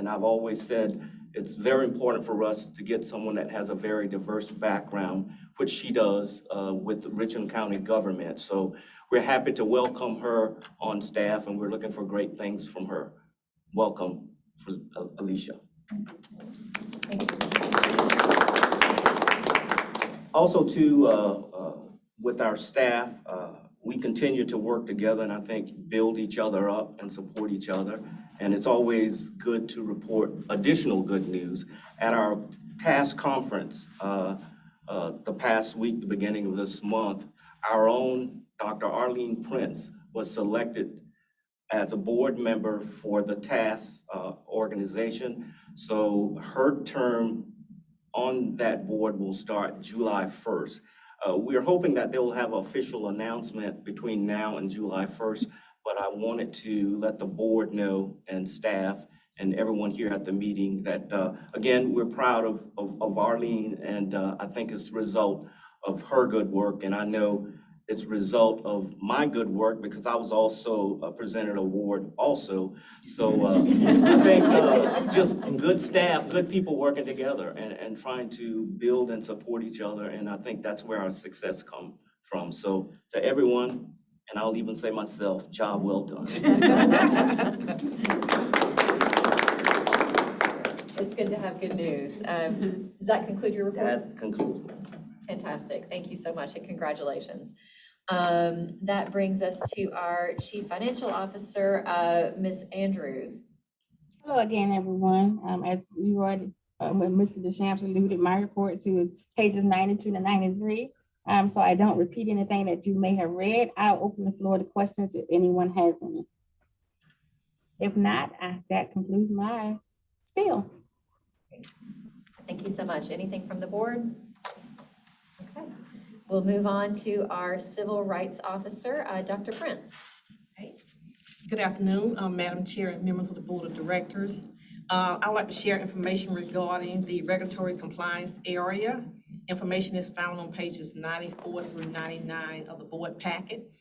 I've always said, it's very important for us to get someone that has a very diverse background, which she does with the Richland County government. So we're happy to welcome her on staff, and we're looking for great things from her. Welcome, Alicia. Thank you. Also too, with our staff, we continue to work together and I think build each other up and support each other. And it's always good to report additional good news. At our task conference the past week, the beginning of this month, our own Dr. Arlene Prince was selected as a board member for the task organization. So her term on that board will start July 1st. We're hoping that they'll have an official announcement between now and July 1st, but I wanted to let the board know and staff and everyone here at the meeting that, again, we're proud of Arlene, and I think it's a result of her good work, and I know it's a result of my good work because I was also presented an award also. So I think just good staff, good people working together and trying to build and support each other. And I think that's where our success comes from. So to everyone, and I'll even say myself, job well done. It's good to have good news. Does that conclude your report? That concludes. Fantastic. Thank you so much and congratulations. That brings us to our Chief Financial Officer, Ms. Andrews. Hello again, everyone. As you already, when Mr. Deschamps alluded, my report to is pages 92 to 93. So I don't repeat anything that you may have read. I'll open the floor to questions if anyone has any. If not, that concludes my spiel. Thank you so much. Anything from the board? Okay. We'll move on to our Civil Rights Officer, Dr. Prince. Good afternoon, Madam Chair and members of the Board of Directors. I would like to share information regarding the regulatory compliance area. Information is found on pages 94 through 99 of the board packet.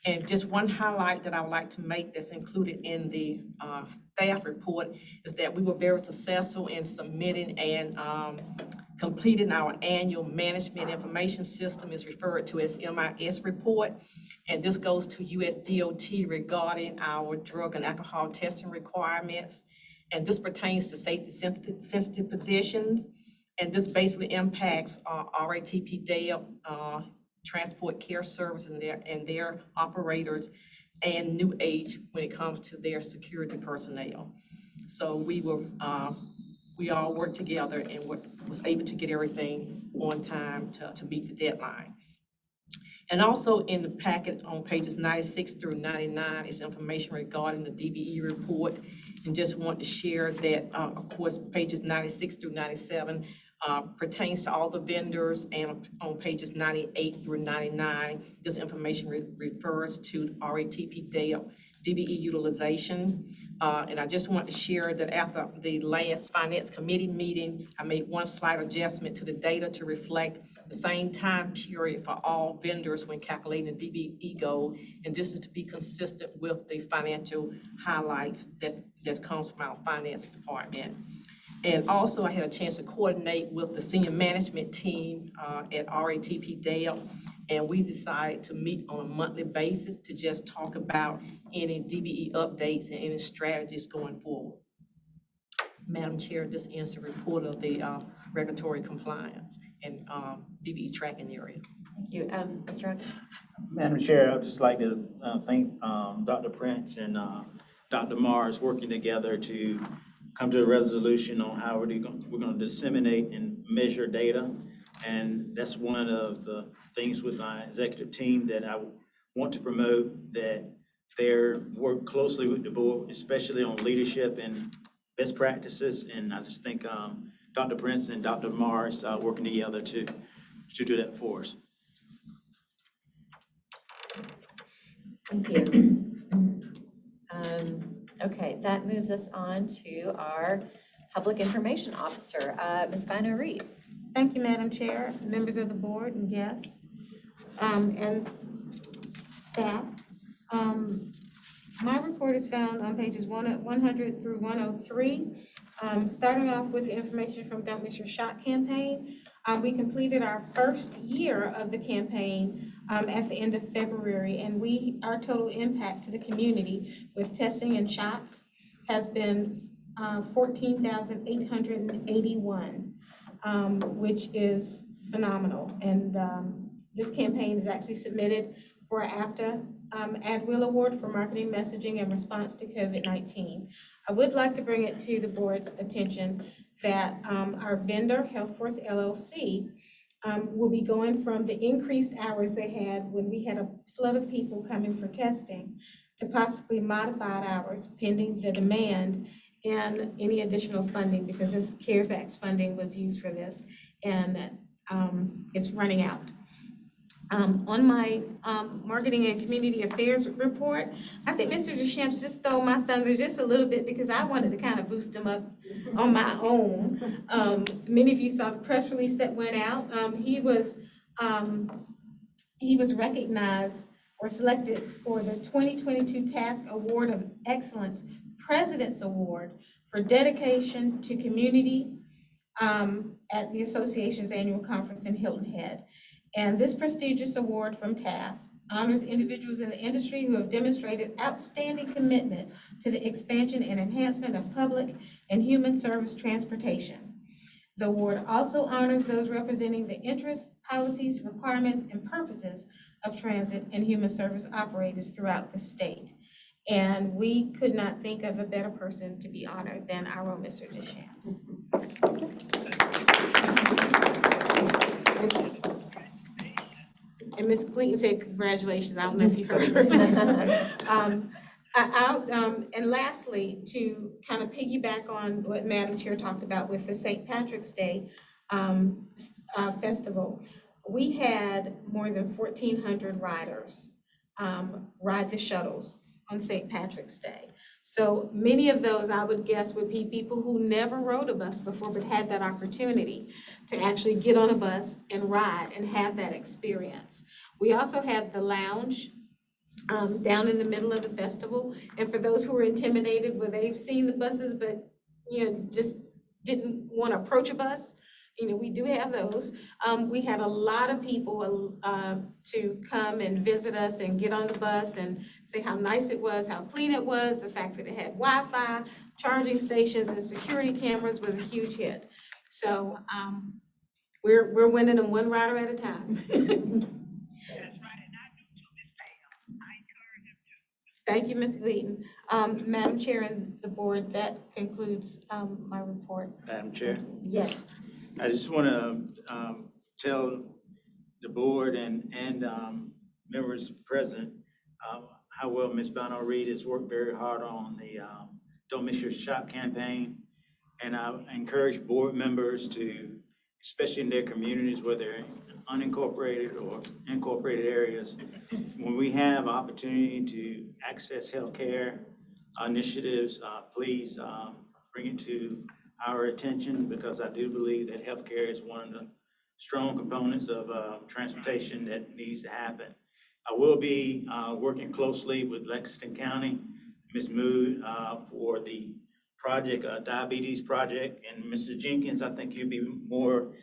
And just one highlight that I would like to make that's included in the staff report is that we were very successful in submitting and completing our annual management information system, is referred to as MIS report. And this goes to USDOT regarding our drug and alcohol testing requirements. And this pertains to safety sensitive positions. And this basically impacts RATP DAB, Transport Care Services and their operators, and New Age when it comes to their security personnel. So we all worked together and was able to get everything on time to meet the deadline. And also in the packet on pages 96 through 99 is information regarding the Dbe report. And just want to share that, of course, pages 96 through 97 pertains to all the vendors, and on pages 98 through 99, this information refers to RATP DBE utilization. And I just want to share that after the last Finance Committee meeting, I made one slight adjustment to the data to reflect the same time period for all vendors when calculating the DBE goal. And this is to be consistent with the financial highlights that comes from our finance department. And also I had a chance to coordinate with the senior management team at RATP DAB, and we decided to meet on a monthly basis to just talk about any DBE updates and any strategies going forward. Madam Chair, this ends the report of the regulatory compliance and DBE tracking area. Thank you. Mr. Hawkins. Madam Chair, I'd just like to thank Dr. Prince and Dr. Mars working together to come to a resolution on how we're going to disseminate and measure data. And that's one of the things with my executive team that I want to promote, that they work closely with the board, especially on leadership and best practices. And I just think Dr. Prince and Dr. Morris are working together to do that for us. Thank you. Okay, that moves us on to our Public Information Officer, Ms. Bino Reed. Thank you, Madam Chair, members of the board and guests, and staff. My report is found on pages 100 through 103. Starting off with the information from Don't Miss Your Shot campaign. We completed our first year of the campaign at the end of February, and our total impact to the community with testing and shots has been 14,881, which is phenomenal. And this campaign is actually submitted for AFTA AdWheel Award for Marketing, Messaging, and Response to COVID-19. I would like to bring it to the board's attention that our vendor, Health Force LLC, will be going from the increased hours they had when we had a flood of people coming for testing to possibly modified hours pending the demand and any additional funding, because this CARES Act funding was used for this, and it's running out. On my marketing and community affairs report, I think Mr. Deschamps just stole my thunder just a little bit, because I wanted to kind of boost him up on my own. Many of you saw the press release that went out. He was recognized or selected for the 2022 Task Award of Excellence President's Award for dedication to community at the association's annual conference in Hilton Head. And this prestigious award from TASK honors individuals in the industry who have demonstrated outstanding commitment to the expansion and enhancement of public and human service transportation. The award also honors those representing the interests, policies, requirements, and purposes of transit and human service operators throughout the state. And we could not think of a better person to be honored than our own Mr. Deschamps. And Ms. Clinton said, congratulations. I don't know if you heard her. And lastly, to kind of piggyback on what Madam Chair talked about with the St. Patrick's Day festival, we had more than 1,400 riders ride the shuttles on St. Patrick's Day. So many of those, I would guess, would be people who never rode a bus before, but had that opportunity to actually get on a bus and ride and have that experience. We also had the lounge down in the middle of the festival. And for those who were intimidated, where they've seen the buses, but just didn't want to approach a bus, we do have those. We had a lot of people to come and visit us and get on the bus and say how nice it was, how clean it was. The fact that it had Wi-Fi, charging stations, and security cameras was a huge hit. So we're winning them one rider at a time. Thank you, Ms. Gleaton. Madam Chair and the board, that concludes my report. Madam Chair? Yes. I just want to tell the board and members present how well Ms. Bino Reed has worked very hard on the Don't Miss Your Shot campaign. And I encourage board members to, especially in their communities, whether they're unincorporated or incorporated areas, when we have opportunity to access healthcare initiatives, please bring it to our attention, because I do believe that healthcare is one of the strong components of transportation that needs to happen. I will be working closely with Lexington County, Ms. Mood, for the project, diabetes project, and Mr. Jenkins, I think you'd be more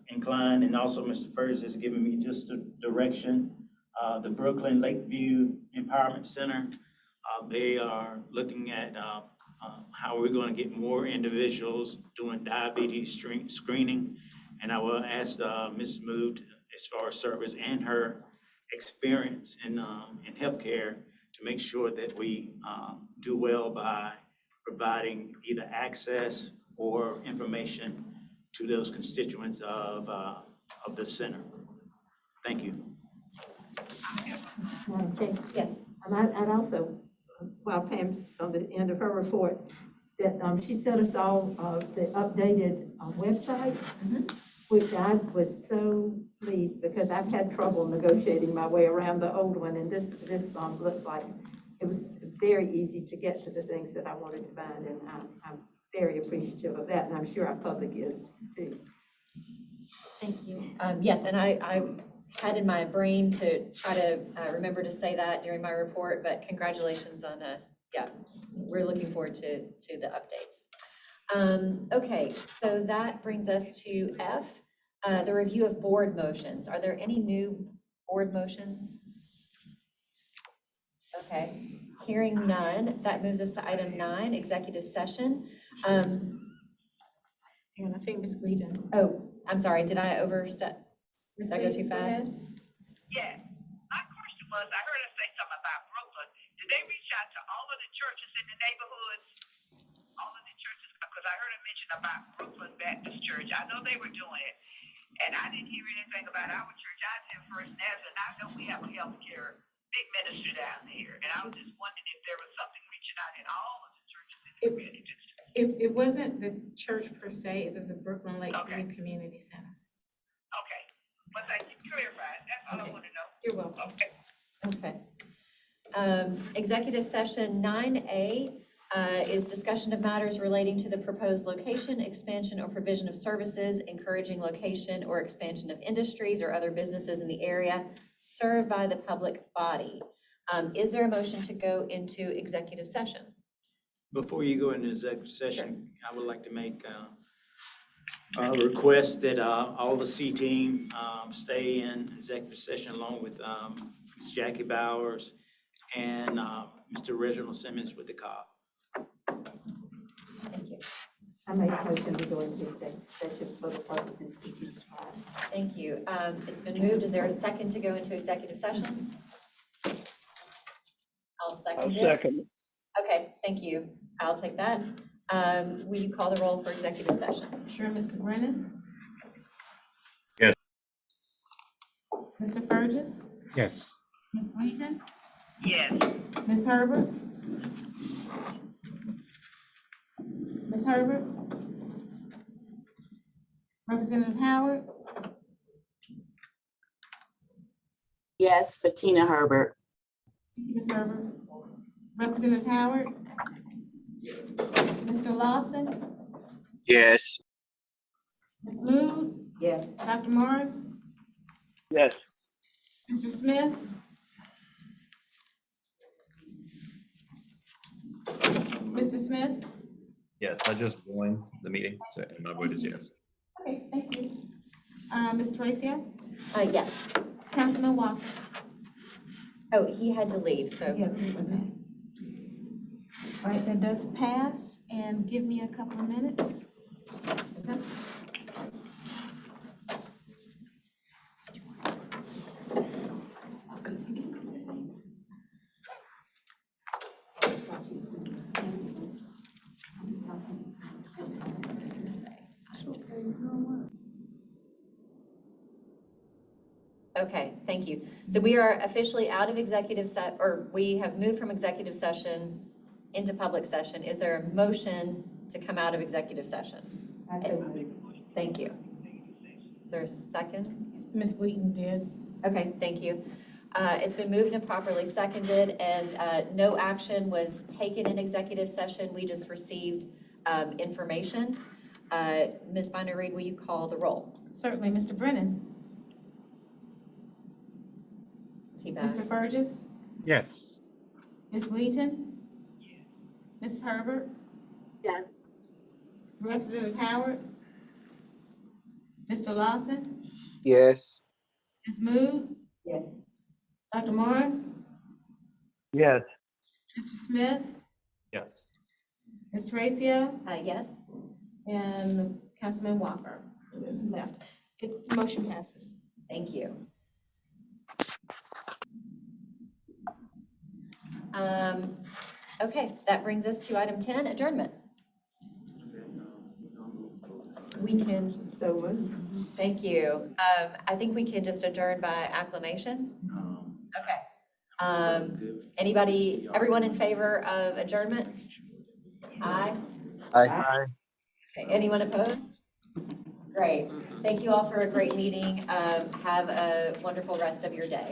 inclined, and also Mr. Furs has given me just the direction. The Brooklyn Lakeview Empowerment Center, they are looking at how we're going to get more individuals doing diabetes screening. And I will ask Ms. Mood, as far as service and her experience in healthcare, to make sure that we do well by providing either access or information to those constituents of of the center. Thank you. Madam Chair, Yes. I'd also, while Pam's on the end of her report, that she sent us all the updated website, which I was so pleased because I've had trouble negotiating my way around the old one, and this looks like it was very easy to get to the things that I wanted to find, and I'm very appreciative of that, and I'm sure our public is too. Thank you. Yes, and I had in my brain to try to remember to say that during my report, but congratulations on, yeah, we're looking forward to the updates. Okay, so that brings us to F, the review of board motions. Are there any new board motions? Okay, hearing none, that moves us to item 9, executive session. And I think Ms. Gleason. Oh, I'm sorry, did I overstep? Did I go too fast? Yes. My question was, I heard her say something about Brooklyn. Did they reach out to all of the churches in the neighborhoods? All of the churches, because I heard her mention about Brooklyn Baptist Church. I know they were doing it, and I didn't hear anything about our church. I was in First Nazareth, and I know we have a healthcare big ministry down here, and I was just wondering if there was something reaching out in all of the churches in the community district. It wasn't the church per se, it was the Brooklyn Lake Community Center. Okay, but thank you for clarifying. That's all I want to know. You're welcome. Okay. Okay. Executive session 9A is discussion of matters relating to the proposed location, expansion, or provision of services, encouraging location or expansion of industries or other businesses in the area served by the public body. Is there a motion to go into executive session? Before you go into executive session, I would like to make a request that all the C team stay in executive session along with Ms. Jackie Bowers and Mr. Reginald Simmons with the COP. Thank you. I make a motion to go into executive session for the purposes that you described. Thank you. It's been moved. Is there a second to go into executive session? I'll second it. Okay, thank you. I'll take that. Will you call the roll for executive session? Sure, Mr. Brennan? Yes. Mr. Fergus? Yes. Ms. Gleason? Yes. Ms. Herbert? Ms. Herbert? Representative Howard? Yes, Bettina Herbert. Ms. Herbert? Representative Howard? Mr. Lawson? Yes. Ms. Mood? Yes. Dr. Morris? Yes. Mr. Smith? Mr. Smith? Yes, I just joined the meeting, so and my vote is yes. Okay, thank you. Ms. Tracia? Yes. Councilman Walker? Oh, he had to leave, so. Yeah, okay. All right, that does pass, and give me a couple of minutes. Okay. Okay, thank you. So we are officially out of or we have moved from executive session into public session. Is there a motion to come out of executive session? Thank you. Is there a second? Ms. Gleason did. Okay, thank you. It's been moved and properly seconded, and no action was taken in executive session. We just received information. Ms. Binder-Reed, will you call the roll? Certainly, Mr. Brennan. Is he back? Mr. Fergus? Yes. Ms. Gleason? Ms. Herbert? Yes. Representative Howard? Mr. Lawson? Yes. Ms. Mood? Yes. Dr. Morris? Yes. Mr. Smith? Yes. Ms. Tracia? Yes. And Councilman Walker, who is left. Motion passes. Thank you. Okay, that brings us to item 10, adjournment. we can, So moved. thank you. I think we can just adjourn by acclamation. Okay. Anybody, everyone in favor of adjournment? Aye. Aye. Okay, anyone opposed? Great. Thank you all for a great meeting. Have a wonderful rest of your day.